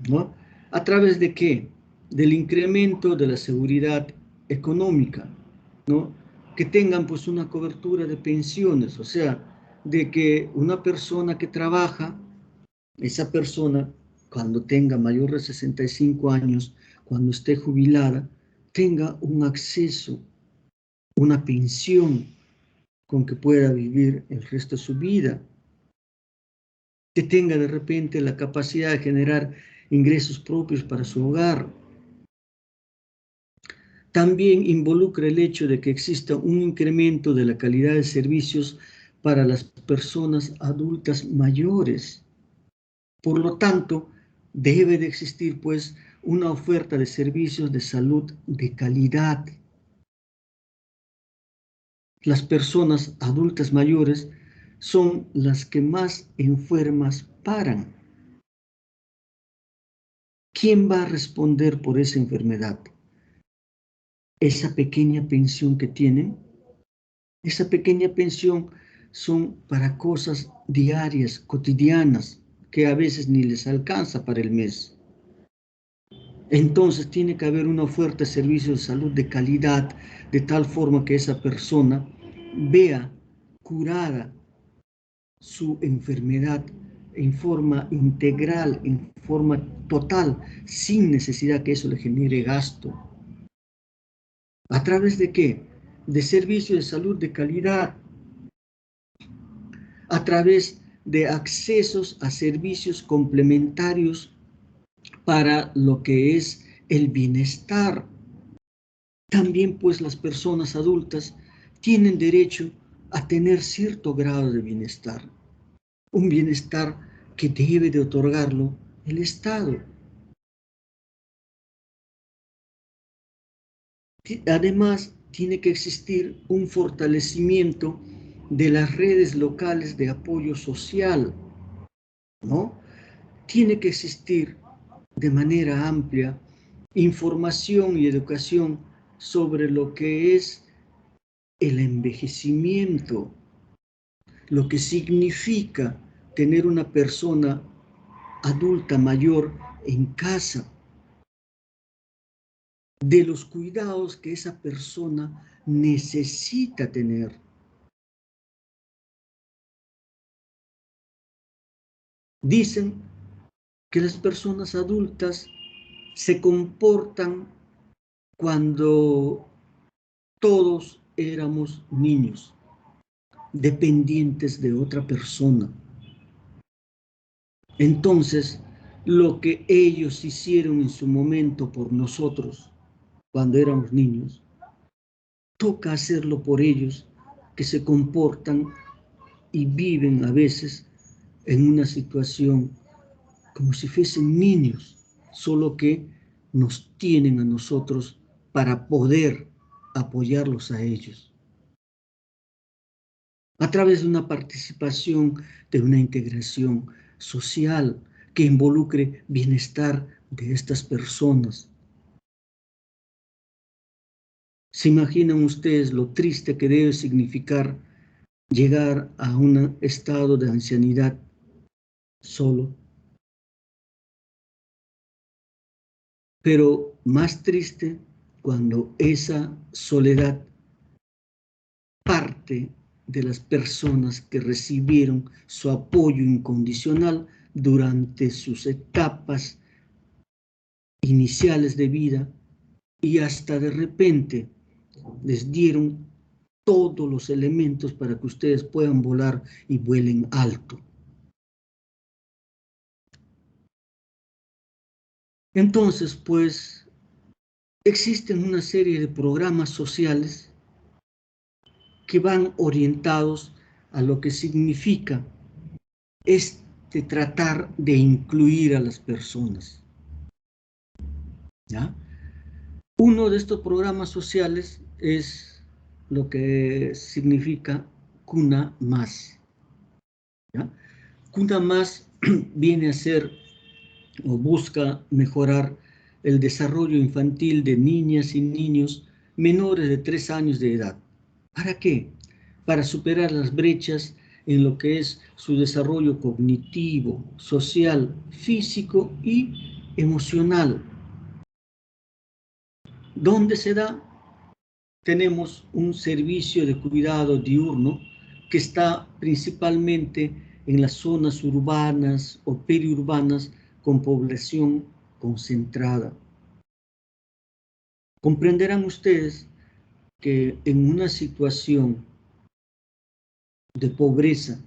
¿no? ¿A través de qué? Del incremento de la seguridad económica, ¿no? Que tengan pues una cobertura de pensiones, o sea, de que una persona que trabaja, esa persona cuando tenga mayor de 65 años, cuando esté jubilada, tenga un acceso, una pensión con que pueda vivir el resto de su vida, que tenga de repente la capacidad de generar ingresos propios para su hogar. También involucra el hecho de que exista un incremento de la calidad de servicios para las personas adultas mayores. Por lo tanto, debe de existir pues una oferta de servicios de salud de calidad. Las personas adultas mayores son las que más enfermas paran. ¿Quién va a responder por esa enfermedad? Esa pequeña pensión que tienen, esa pequeña pensión son para cosas diarias, cotidianas, que a veces ni les alcanza para el mes. Entonces tiene que haber una oferta de servicios de salud de calidad, de tal forma que esa persona vea curada su enfermedad en forma integral, en forma total, sin necesidad que eso le genere gasto. ¿A través de qué? De servicios de salud de calidad, a través de accesos a servicios complementarios para lo que es el bienestar. También pues las personas adultas tienen derecho a tener cierto grado de bienestar, un bienestar que debe de otorgarlo el Estado. Además, tiene que existir un fortalecimiento de las redes locales de apoyo social, ¿no? Tiene que existir de manera amplia información y educación sobre lo que es el envejecimiento, lo que significa tener una persona adulta mayor en casa, de los cuidados que esa persona necesita tener. Dicen que las personas adultas se comportan cuando todos éramos niños, dependientes de otra persona. Entonces, lo que ellos hicieron en su momento por nosotros, cuando éramos niños, toca hacerlo por ellos, que se comportan y viven a veces en una situación como si fuesen niños, solo que nos tienen a nosotros para poder apoyarlos a ellos. A través de una participación, de una integración social que involucre bienestar de estas personas. ¿Se imaginan ustedes lo triste que debe significar llegar a un estado de ancianidad solo? Pero más triste cuando esa soledad parte de las personas que recibieron su apoyo incondicional durante sus etapas iniciales de vida y hasta de repente les dieron todos los elementos para que ustedes puedan volar y vuelen alto. Entonces, pues, existen una serie de programas sociales que van orientados a lo que significa tratar de incluir a las personas, ¿ya? Uno de estos programas sociales es lo que significa Cuna Más, ¿ya? Cuna Más viene a ser o busca mejorar el desarrollo infantil de niñas y niños menores de 3 años de edad. ¿Para qué? Para superar las brechas en lo que es su desarrollo cognitivo, social, físico y emocional. ¿Dónde se da? Tenemos un servicio de cuidado diurno que está principalmente en las zonas urbanas o periurbanas con población concentrada. Comprenderán ustedes que en una situación de pobreza,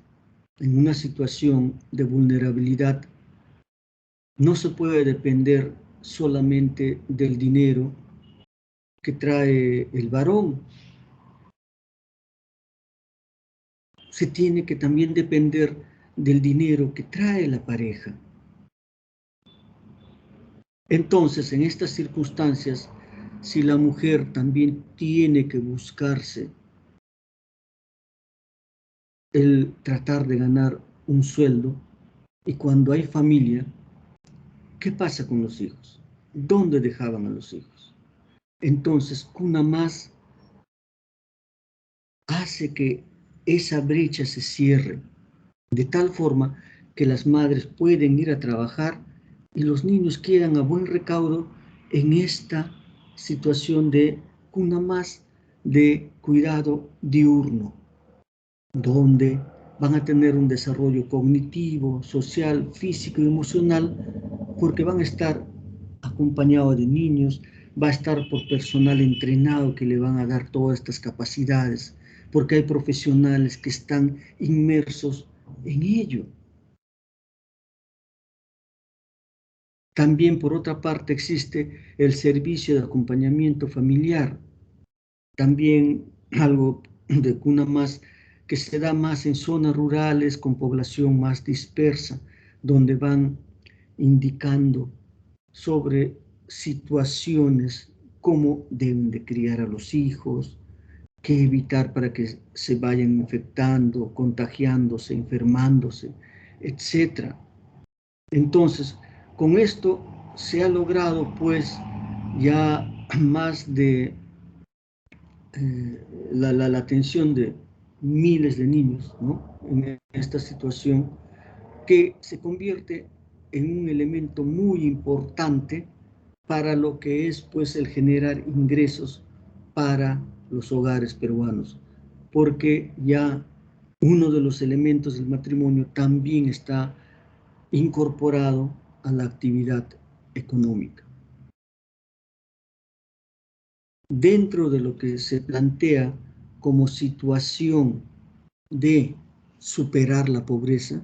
en una situación de vulnerabilidad, no se puede depender solamente del dinero que trae el varón. Se tiene que también depender del dinero que trae la pareja. Entonces, en estas circunstancias, si la mujer también tiene que buscarse el tratar de ganar un sueldo, y cuando hay familia, ¿qué pasa con los hijos? ¿Dónde dejaban a los hijos? Entonces, Cuna Más hace que esa brecha se cierre, de tal forma que las madres pueden ir a trabajar y los niños quedan a buen recaudo en esta situación de Cuna Más, de cuidado diurno, donde van a tener un desarrollo cognitivo, social, físico y emocional, porque van a estar acompañados de niños, va a estar por personal entrenado que le van a dar todas estas capacidades, porque hay profesionales que están inmersos en ello. También, por otra parte, existe el servicio de acompañamiento familiar, también algo de cuna más que se da más en zonas rurales con población más dispersa, donde van indicando sobre situaciones, cómo deben de criar a los hijos, qué evitar para que se vayan infectando, contagiándose, enfermándose, etc. Entonces, con esto se ha logrado pues ya más de la atención de miles de niños, ¿no?, en esta situación que se convierte en un elemento muy importante para lo que es pues el generar ingresos para los hogares peruanos, porque ya uno de los elementos del matrimonio también está incorporado a la actividad económica. Dentro de lo que se plantea como situación de superar la pobreza,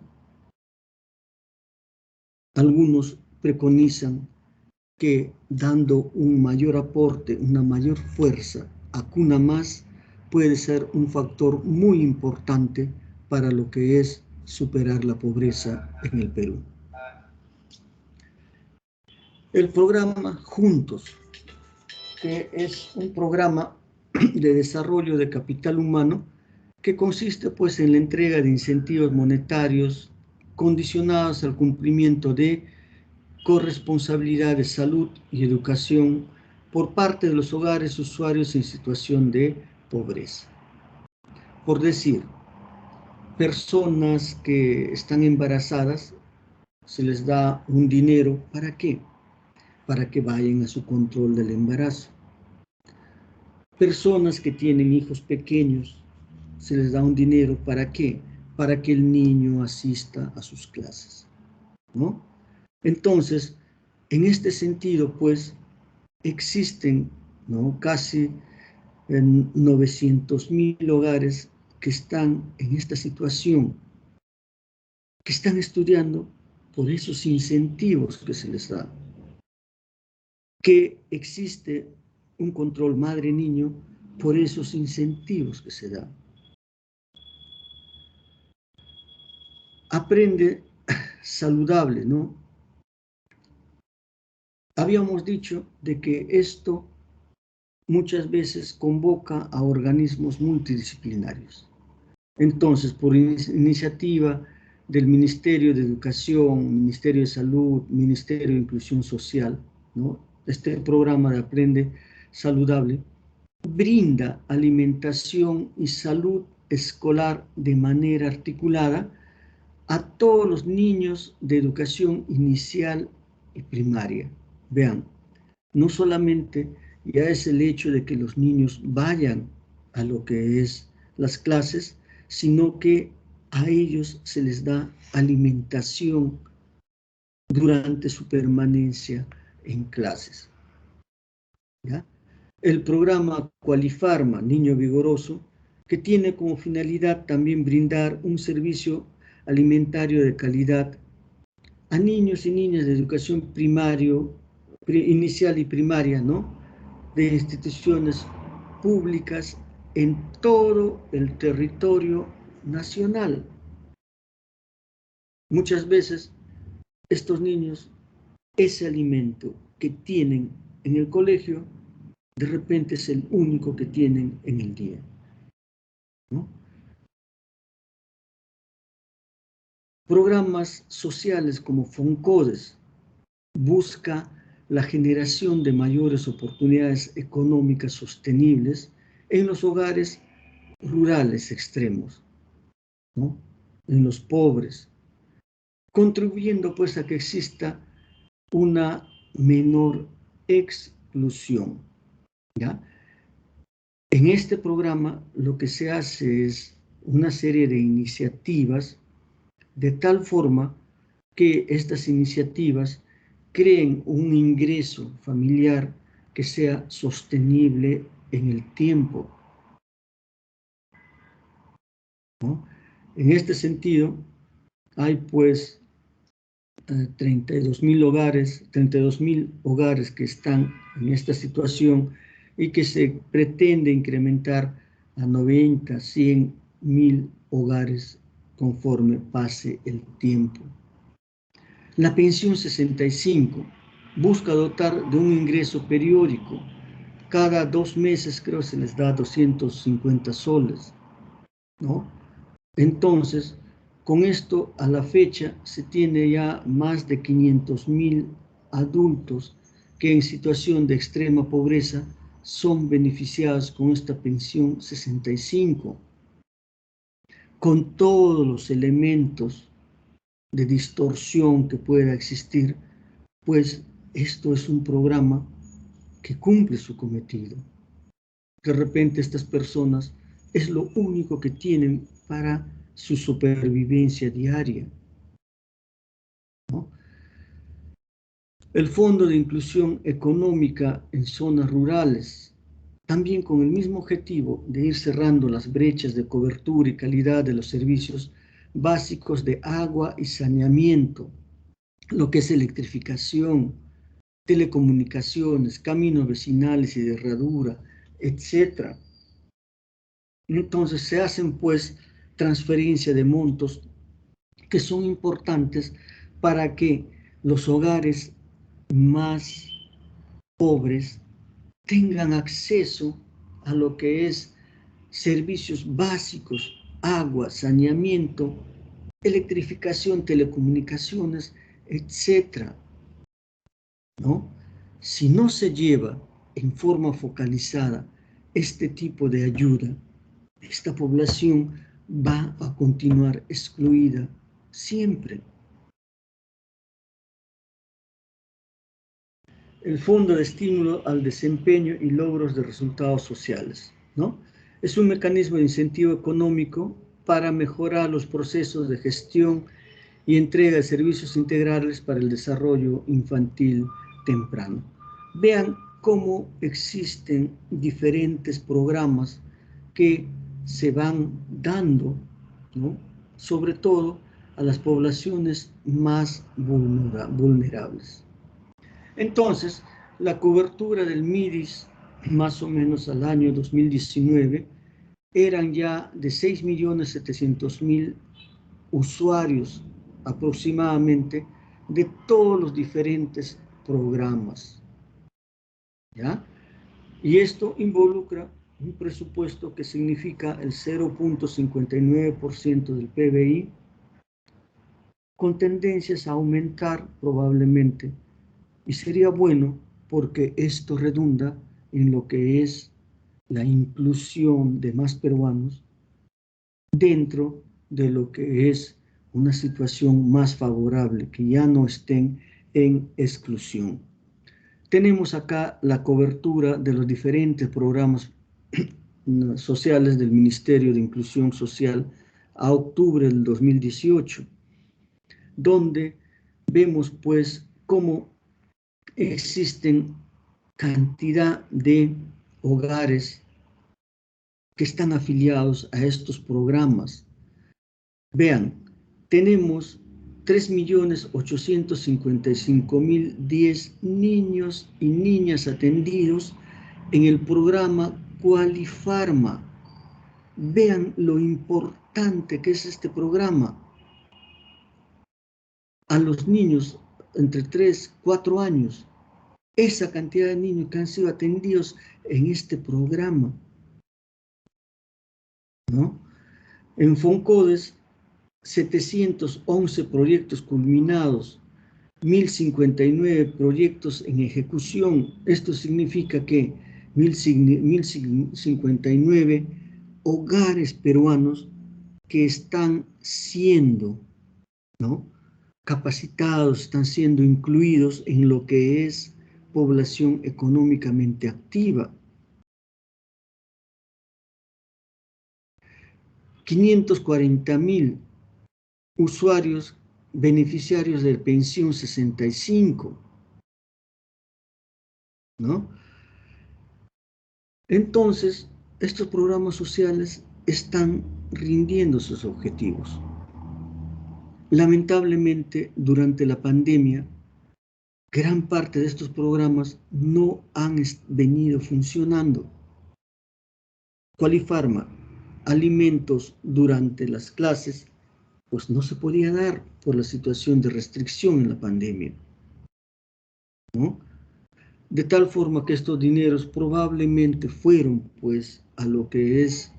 algunos preconizan que dando un mayor aporte, una mayor fuerza a Cuna Más, puede ser un factor muy importante para lo que es superar la pobreza en el Perú. El programa Juntos, que es un programa de desarrollo de capital humano que consiste pues en la entrega de incentivos monetarios condicionados al cumplimiento de corresponsabilidad de salud y educación por parte de los hogares usuarios en situación de pobreza. Por decir, personas que están embarazadas, se les da un dinero, ¿para qué? Para que vayan a su control del embarazo. Personas que tienen hijos pequeños, se les da un dinero, ¿para qué? Para que el niño asista a sus clases, ¿no? Entonces, en este sentido, pues, existen, ¿no?, casi 900.000 hogares que están en esta situación, que están estudiando por esos incentivos que se les da, que existe un control madre-niño por esos incentivos que se dan. Aprende saludable, ¿no? Habíamos dicho de que esto muchas veces convoca a organismos multidisciplinarios. Entonces, por iniciativa del Ministerio de Educación, Ministerio de Salud, Ministerio de Inclusión Social, ¿no?, este programa de Aprende Saludable brinda alimentación y salud escolar de manera articulada a todos los niños de educación inicial y primaria. Vean, no solamente ya es el hecho de que los niños vayan a lo que es las clases, sino que a ellos se les da alimentación durante su permanencia en clases, ¿ya? El programa Qualifarma, Niño Vigoroso, que tiene como finalidad también brindar un servicio alimentario de calidad a niños y niñas de educación inicial y primaria, ¿no?, de instituciones públicas en todo el territorio nacional. Muchas veces estos niños, ese alimento que tienen en el colegio, de repente es el único que tienen en el día, ¿no? Programas sociales como FONCODES busca la generación de mayores oportunidades económicas sostenibles en los hogares rurales extremos, ¿no?, en los pobres, contribuyendo pues a que exista una menor exclusión, ¿ya? En este programa lo que se hace es una serie de iniciativas de tal forma que estas iniciativas creen un ingreso familiar que sea sostenible en el tiempo, ¿no? En este sentido, hay pues 32.000 hogares que están en esta situación y que se pretende incrementar a 90, 100.000 hogares conforme pase el tiempo. La pensión 65 busca dotar de un ingreso periódico. Cada 2 meses creo se les da 250 soles, ¿no? Entonces, con esto a la fecha se tiene ya más de 500.000 adultos que en situación de extrema pobreza son beneficiados con esta pensión 65, con todos los elementos de distorsión que pueda existir, pues esto es un programa que cumple su cometido. De repente estas personas es lo único que tienen para su supervivencia diaria, ¿no? El Fondo de Inclusión Económica en Zonas Rurales, también con el mismo objetivo de ir cerrando las brechas de cobertura y calidad de los servicios básicos de agua y saneamiento, lo que es electrificación, telecomunicaciones, caminos vecinales y de herradura, etc. Entonces se hacen pues transferencia de montos que son importantes para que los hogares más pobres tengan acceso a lo que es servicios básicos, agua, saneamiento, electrificación, telecomunicaciones, etc., ¿no? Si no se lleva en forma focalizada este tipo de ayuda, esta población va a continuar excluida siempre. El Fondo de Estímulo al Desempeño y Logros de Resultados Sociales, ¿no? Es un mecanismo de incentivo económico para mejorar los procesos de gestión y entrega de servicios integrales para el desarrollo infantil temprano. Vean cómo existen diferentes programas que se van dando, ¿no?, sobre todo a las poblaciones más vulnerables. Entonces, la cobertura del MIDIS, más o menos al año 2019, eran ya de 6.700.000 usuarios aproximadamente de todos los diferentes programas, ¿ya? Y esto involucra un presupuesto que significa el 0.59% del PBI, con tendencias a aumentar probablemente, y sería bueno porque esto redunda en lo que es la inclusión de más peruanos dentro de lo que es una situación más favorable, que ya no estén en exclusión. Tenemos acá la cobertura de los diferentes programas sociales del Ministerio de Inclusión Social a octubre del 2018, donde vemos pues cómo existen cantidad de hogares que están afiliados a estos programas. Vean, tenemos 3.855.010 niños y niñas atendidos en el programa Qualifarma. Vean lo importante que es este programa. A los niños entre 3 y 4 años, esa cantidad de niños que han sido atendidos en este programa, ¿no? En FONCODES, 711 proyectos culminados, 1.059 proyectos en ejecución. Esto significa que 1.059 hogares peruanos que están siendo, ¿no?, capacitados, están siendo incluidos en lo que es población económicamente activa. 540.000 usuarios beneficiarios de pensión 65, ¿no? Entonces, estos programas sociales están rindiendo sus objetivos. Lamentablemente, durante la pandemia, gran parte de estos programas no han venido funcionando. Qualifarma, alimentos durante las clases, pues no se podía dar por la situación de restricción en la pandemia, ¿no? De tal forma que estos dineros probablemente fueron pues a lo que es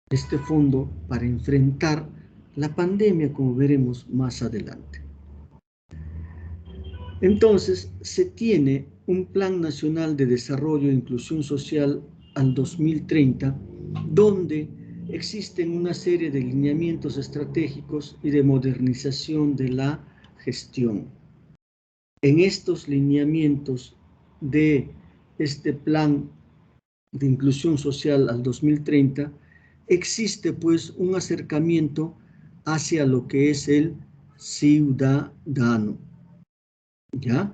este fondo para enfrentar la pandemia, como veremos más adelante. Entonces, se tiene un Plan Nacional de Desarrollo e Inclusión Social al 2030, donde existen una serie de lineamientos estratégicos y de modernización de la gestión. En estos lineamientos de este plan de inclusión social al 2030, existe pues un acercamiento hacia lo que es el ciudadano, ¿ya?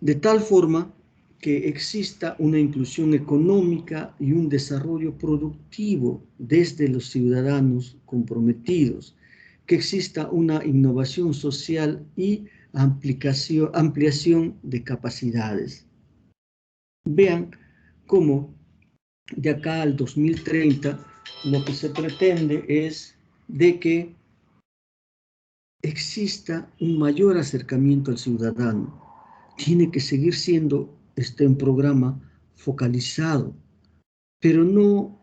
De tal forma que exista una inclusión económica y un desarrollo productivo desde los ciudadanos comprometidos, que exista una innovación social y ampliación de capacidades. Vean cómo de acá al 2030 lo que se pretende es de que exista un mayor acercamiento al ciudadano. Tiene que seguir siendo un programa focalizado, pero no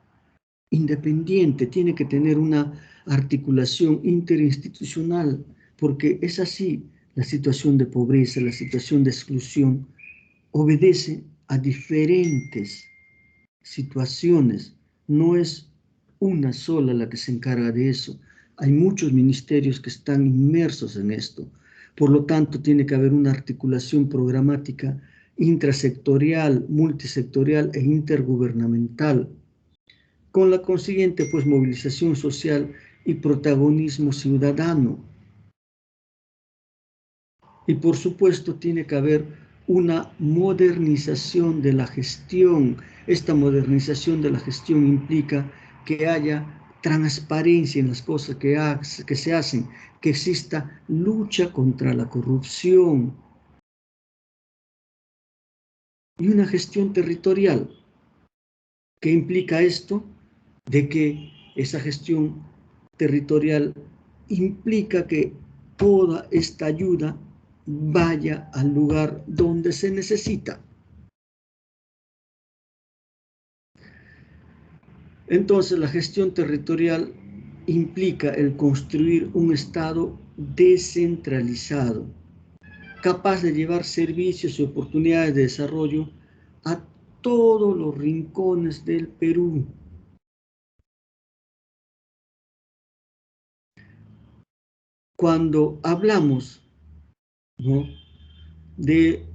independiente, tiene que tener una articulación interinstitucional, porque es así la situación de pobreza, la situación de exclusión, obedece a diferentes situaciones, no es una sola la que se encarga de eso. Hay muchos ministerios que están inmersos en esto. Por lo tanto, tiene que haber una articulación programática intrasectorial, multisectorial e intergubernamental, con la consiguiente pues movilización social y protagonismo ciudadano. Y por supuesto tiene que haber una modernización de la gestión. Esta modernización de la gestión implica que haya transparencia en las cosas que se hacen, que exista lucha contra la corrupción y una gestión territorial. ¿Qué implica esto? De que esa gestión territorial implica que toda esta ayuda vaya al lugar donde se necesita. Entonces, la gestión territorial implica el construir un Estado descentralizado, capaz de llevar servicios y oportunidades de desarrollo a todos los rincones del Perú. Cuando hablamos, ¿no?, de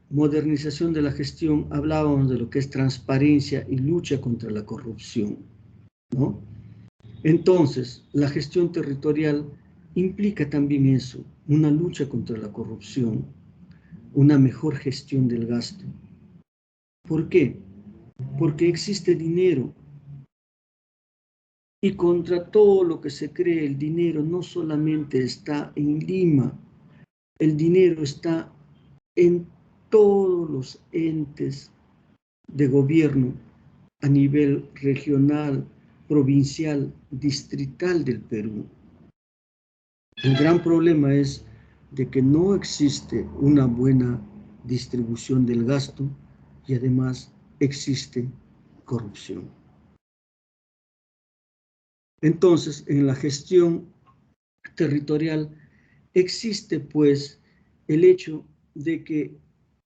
modernización de la gestión, hablábamos de lo que es transparencia y lucha contra la corrupción, ¿no? Entonces, la gestión territorial implica también eso, una lucha contra la corrupción, una mejor gestión del gasto. ¿Por qué? Porque existe dinero. Y contra todo lo que se cree, el dinero no solamente está en Lima, el dinero está en todos los entes de gobierno a nivel regional, provincial, distrital del Perú. El gran problema es de que no existe una buena distribución del gasto y además existe corrupción. Entonces, en la gestión territorial existe pues el hecho de que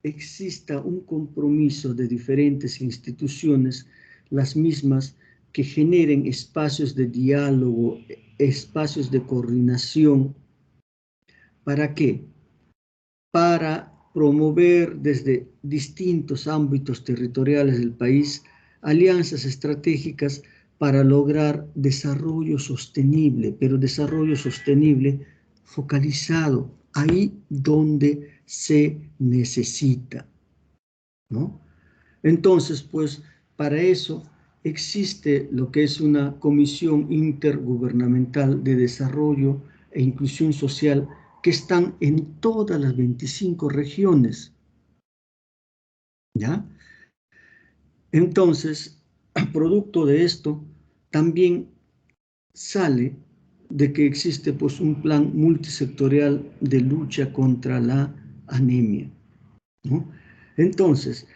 exista un compromiso de diferentes instituciones, las mismas que generen espacios de diálogo, espacios de coordinación. ¿Para qué? Para promover desde distintos ámbitos territoriales del país alianzas estratégicas para lograr desarrollo sostenible, pero desarrollo sostenible focalizado ahí donde se necesita, ¿no? Entonces, pues, para eso existe lo que es una Comisión Intergubernamental de Desarrollo e Inclusión Social que están en todas las 25 regiones, ¿ya? Entonces, producto de esto, también sale de que existe pues un plan multisectorial de lucha contra la anemia, ¿no? Entonces,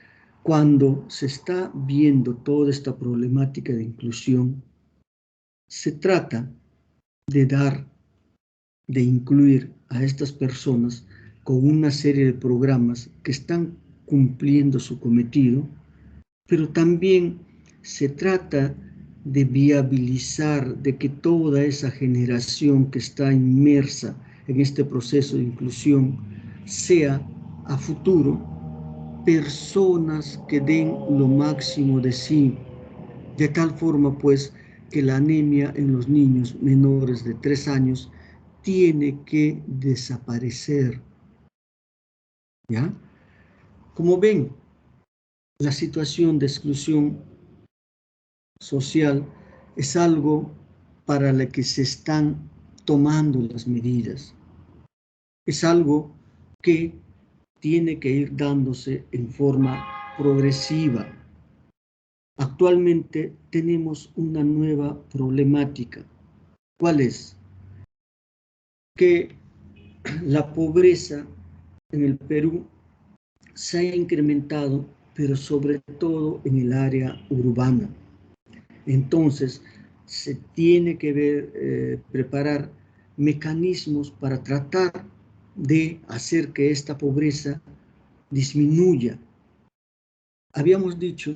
cuando se está viendo toda esta problemática de inclusión, se trata de de incluir a estas personas con una serie de programas que están cumpliendo su cometido, pero también se trata de viabilizar de que toda esa generación que está inmersa en este proceso de inclusión sea a futuro personas que den lo máximo de sí, de tal forma pues que la anemia en los niños menores de 3 años tiene que desaparecer, ¿ya? Como ven, la situación de exclusión social es algo para la que se están tomando las medidas. Es algo que tiene que ir dándose en forma progresiva. Actualmente tenemos una nueva problemática. ¿Cuál es? Que la pobreza en el Perú se ha incrementado, pero sobre todo en el área urbana. Entonces, se tiene que preparar mecanismos para tratar de hacer que esta pobreza disminuya. Habíamos dicho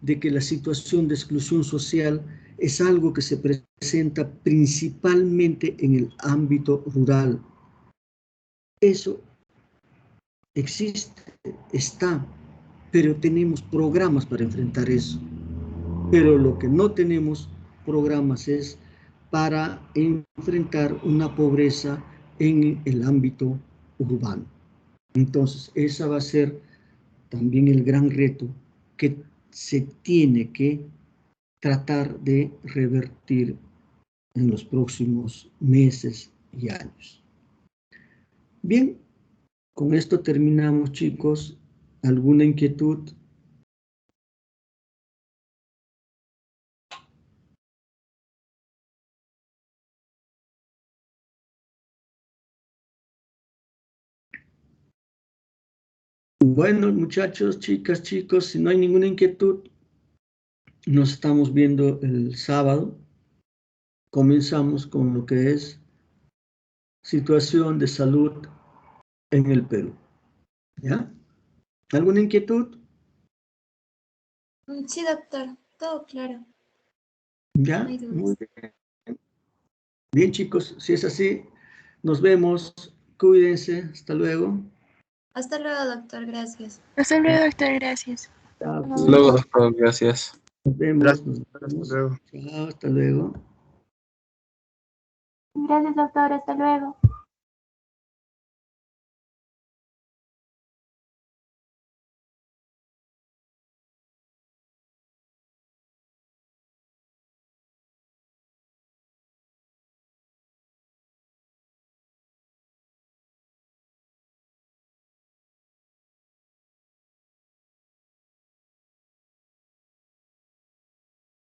de que la situación de exclusión social es algo que se presenta principalmente en el ámbito rural. Eso existe, está, pero tenemos programas para enfrentar eso. Pero lo que no tenemos programas es para enfrentar una pobreza en el ámbito urbano. Entonces, esa va a ser también el gran reto que se tiene que tratar de revertir en los próximos meses y años. Bien, con esto terminamos, chicos. ¿Alguna inquietud? Bueno, muchachos, chicas, chicos, si no hay ninguna inquietud, nos estamos viendo el sábado. Comenzamos con lo que es situación de salud en el Perú. ¿Ya? ¿Alguna inquietud? Sí, doctor, todo claro. ¿Ya? No hay dudas. Muy bien. Bien, chicos, si es así, nos vemos. Cuídense. Hasta luego. Hasta luego, doctor, gracias. Hasta luego, doctor, gracias. Chao, Hasta Hasta luego, cuídense. doctor. Gracias. Nos vemos. Gracias. Nos Hasta vemos. luego. Chao, hasta luego. Gracias, doctor, hasta luego.